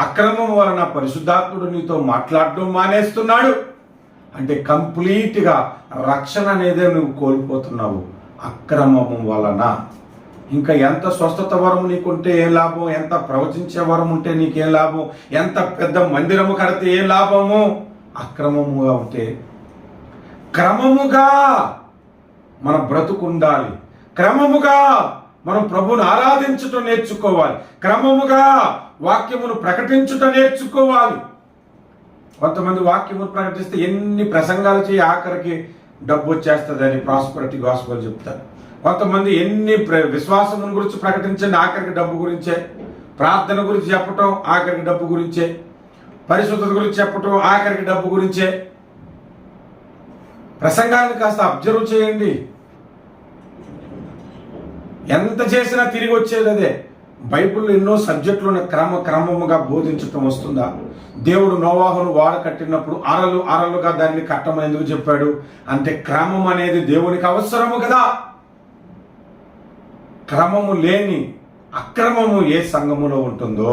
అక్రమం వలన పరిశుద్ధాత్ముడు నీతో మాట్లాడడం మానేస్తున్నాడు. అంటే కంప్లీట్గా రక్షణ అనేదే నువ్వు కోల్పోతున్నావు అక్రమము వలన. ఇంకా ఎంత స్వస్థత వరం నీకుంటే ఏం లాభం, ఎంత ప్రవచించే వరం ఉంటే నీకేం లాభం, ఎంత పెద్ద మందిరము కడితే ఏం లాభము? అక్రమముగా ఉంటే. క్రమముగా మన బ్రతుకుండాలి, క్రమముగా మనం ప్రభువును ఆరాధించుట నేర్చుకోవాలి, క్రమముగా వాక్యమును ప్రకటించుట నేర్చుకోవాలి. కొంతమంది వాక్యమును ప్రకటిస్తే ఎన్ని ప్రసంగాలు చేయి ఆఖరికి డబ్బు వచ్చేస్తుందని ప్రాస్పరిటీ గాస్పెల్ చెప్తారు. కొంతమంది ఎన్ని విశ్వాసమును గురించి ప్రకటించండి ఆఖరికి డబ్బు గురించే, ప్రార్థన గురించి చెప్పటం ఆఖరికి డబ్బు గురించే, పరిశుద్ధత గురించి చెప్పటం ఆఖరికి డబ్బు గురించే. ప్రసంగాన్ని కాస్త అబ్జర్వ్ చేయండి. ఎంత చేసినా తిరిగి వచ్చేది అదే. బైబిల్లో ఎన్నో సబ్జెక్టులను క్రమముగా బోధించటం వస్తుందా? దేవుడు నోవాహును వాడ కట్టినప్పుడు అరలుగా దాన్ని కట్టమని ఎందుకు చెప్పాడు అంటే క్రమం అనేది దేవునికి అవసరము కదా. క్రమము లేని అక్రమము ఏ సంఘములో ఉంటుందో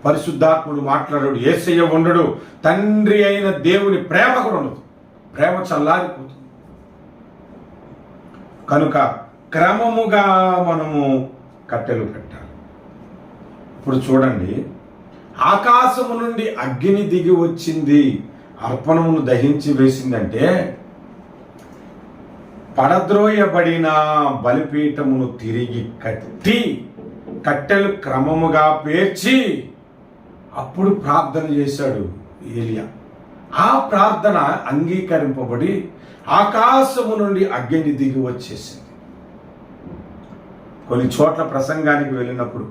పరిశుద్ధాత్ముడు మాట్లాడాడు, యేసయ్య ఉండడు, తండ్రి అయిన దేవుని ప్రేమ కూడా ఉండదు, ప్రేమ చల్లారిపోతుంది. కనుక క్రమముగా మనము కట్టెలు పెట్టాలి. ఇప్పుడు చూడండి, ఆకాశము నుండి అగ్ని దిగి వచ్చింది, అర్పణమును దహించి వేసిందంటే పడద్రోయబడిన బలిపీఠమును తిరిగి కట్టి కట్టెలు క్రమముగా పేర్చి అప్పుడు ప్రార్థన చేశాడు ఏలియా. ఆ ప్రార్థన అంగీకరింపబడి ఆకాశము నుండి అగ్ని దిగి వచ్చేసింది. కొన్ని చోట్ల ప్రసంగానికి వెళ్ళినప్పుడు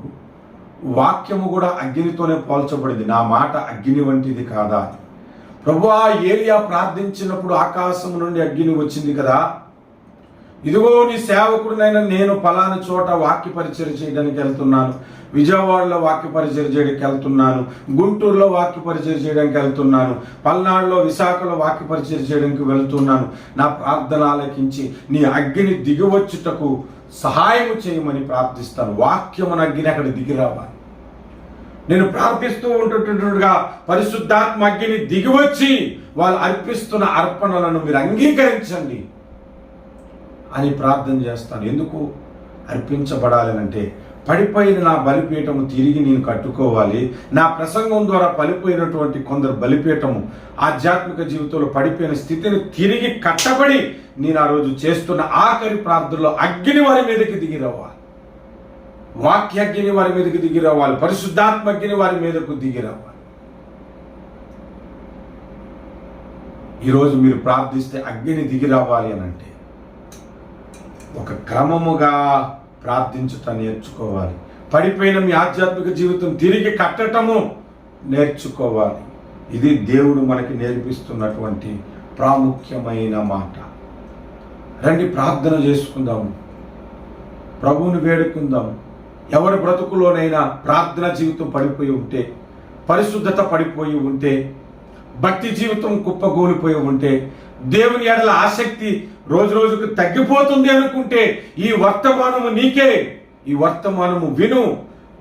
వాక్యము కూడా అగ్నితోనే పోల్చబడింది. నా మాట అగ్ని వంటిది కాదా? ప్రభువా, ఏలియా ప్రార్థించినప్పుడు ఆకాశము నుండి అగ్ని వచ్చింది కదా. ఇదిగో నీ సేవకుడినైనా నేను పలానా చోట వాక్య పరిచయం చేయడానికి వెళ్తున్నాను, విజయవాడలో వాక్య పరిచయం చేయడానికి వెళ్తున్నాను, గుంటూరులో వాక్య పరిచయం చేయడానికి వెళ్తున్నాను, పల్నాడులో విశాఖలో వాక్య పరిచయం చేయడానికి వెళ్తున్నాను. నా ప్రార్థన ఆలకించి నీ అగ్ని దిగివచ్చుటకు సహాయం చేయమని ప్రార్థిస్తాను. వాక్యమున అగ్ని అక్కడ దిగి రావాలి. నేను ప్రార్థిస్తూ ఉంటున్నట్టుగా పరిశుద్ధాత్మ అగ్ని దిగివచ్చి వాళ్ళు అర్పిస్తున్న అర్పణలను మీరు అంగీకరించండి అని ప్రార్థన చేస్తాను. ఎందుకు? అర్పించబడాలనంటే పడిపోయిన నా బలిపీఠము తిరిగి నేను కట్టుకోవాలి. నా ప్రసంగం ద్వారా పడిపోయినటువంటి కొందరు బలిపీఠము ఆధ్యాత్మిక జీవితంలో పడిపోయిన స్థితిని తిరిగి కట్టబడి నేను ఆ రోజు చేస్తున్న ఆఖరి ప్రార్థనలో అగ్ని వారి మీదకి దిగి రావాలి. వాక్యాగ్ని వారి మీదకి దిగి రావాలి. పరిశుద్ధాత్మ అగ్ని వారి మీదకు దిగి రావాలి. ఈరోజు మీరు ప్రార్థిస్తే అగ్ని దిగి రావాలి అని అంటే ఒక క్రమముగా ప్రార్థించుట నేర్చుకోవాలి. పడిపోయిన మీ ఆధ్యాత్మిక జీవితం తిరిగి కట్టటము నేర్చుకోవాలి. ఇది దేవుడు మనకి నేర్పిస్తున్నటువంటి ప్రాముఖ్యమైన మాట. రండి ప్రార్థన చేసుకుందాము, ప్రభువుని వేడుకుందాము. ఎవరి బ్రతుకులోనైనా ప్రార్థన జీవితం పడిపోయి ఉంటే, పరిశుద్ధత పడిపోయి ఉంటే, భక్తి జీవితం కుప్పగూలిపోయి ఉంటే, దేవుని ఎడల ఆసక్తి రోజు రోజుకు తగ్గిపోతుంది అనుకుంటే ఈ వర్తమానము నీకే. ఈ వర్తమానము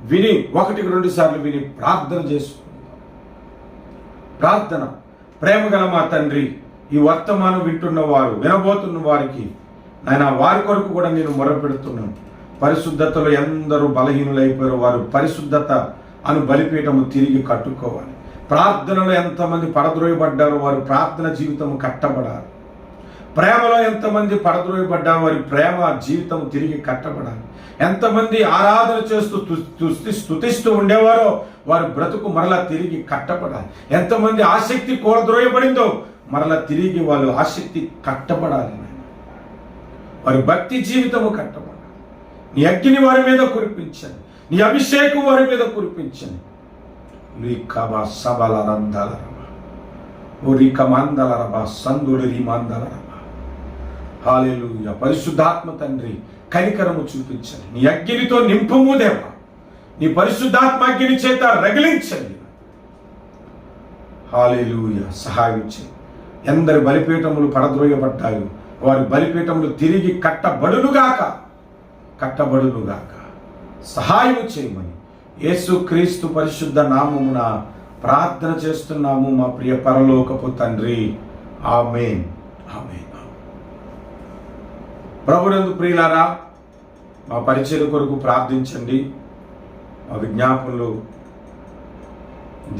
విని 1-2 సార్లు విని ప్రార్థన చేసుకుందాం. ప్రార్థన. ప్రేమగల మా తండ్రి, ఈ వర్తమానం వింటున్న వారు, వినబోతున్న వారికి నాయన వారి కొరకు కూడా నేను మొరపెడుతున్నాను. పరిశుద్ధతలో ఎందరూ బలహీనులైపోయారు, వారు పరిశుద్ధత అను బలిపీఠము తిరిగి కట్టుకోవాలి. ప్రార్థనలో ఎంతమంది పడద్రోయబడ్డారో వారి ప్రార్థన జీవితం కట్టబడాలి. ప్రేమలో ఎంతమంది పడద్రోయబడ్డారో వారి ప్రేమ జీవితం తిరిగి కట్టబడాలి. ఎంతమంది ఆరాధన చేస్తూ స్తుతిస్తూ ఉండేవారో వారి బ్రతుకు మరలా తిరిగి కట్టబడాలి. ఎంతమంది ఆసక్తి కూలద్రోయబడిందో మరలా తిరిగి వాళ్ళు ఆసక్తి కట్టబడాలి. వారి భక్తి జీవితము కట్టబడాలి. నీ అగ్ని వారి మీద కురిపించండి, నీ అభిషేకం వారి మీద కురిపించండి. హల్లెలూయా. పరిశుద్ధాత్మ తండ్రి కనికరము చూపించండి. నీ అగ్నితో నింపము దేవా. నీ పరిశుద్ధాత్మ అగ్ని చేత రగిలించండి. హల్లెలూయా. సహాయం చేయి. ఎందరి బలిపీఠములు పడద్రోయబడ్డాయో వారి బలిపీఠములు తిరిగి కట్టబడునుగాక. సహాయం చేయమని యేసుక్రీస్తు పరిశుద్ధ నామమున ప్రార్థన చేస్తున్నాము మా ప్రియ పరలోకపు తండ్రి. ఆమేన్. ఆమేన్. ప్రభునందు ప్రియులారా, మా పరిచయ కొరకు ప్రార్థించండి. మా విజ్ఞాపనలు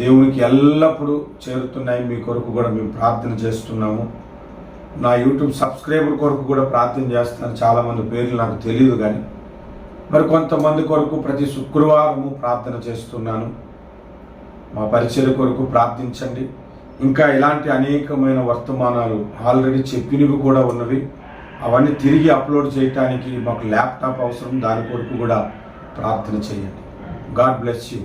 దేవునికి ఎల్లప్పుడూ చేరుతున్నాయి. మీ కొరకు కూడా మేము ప్రార్థన చేస్తున్నాము. నా యూట్యూబ్ సబ్స్క్రైబర్ కొరకు కూడా ప్రార్థన చేస్తాను. చాలామంది పేర్లు నాకు తెలియదు, కానీ మరి కొంతమంది కొరకు ప్రతి శుక్రవారము ప్రార్థన చేస్తున్నాను. మా పరిచయ కొరకు ప్రార్థించండి. ఇంకా ఇలాంటి అనేకమైన వర్తమానాలు ఆల్రెడీ చెప్పినవి కూడా ఉన్నవి. అవన్నీ తిరిగి అప్లోడ్ చేయడానికి మాకు ల్యాప్టాప్ అవసరం. దాని కొరకు కూడా ప్రార్థన చేయండి. God bless you.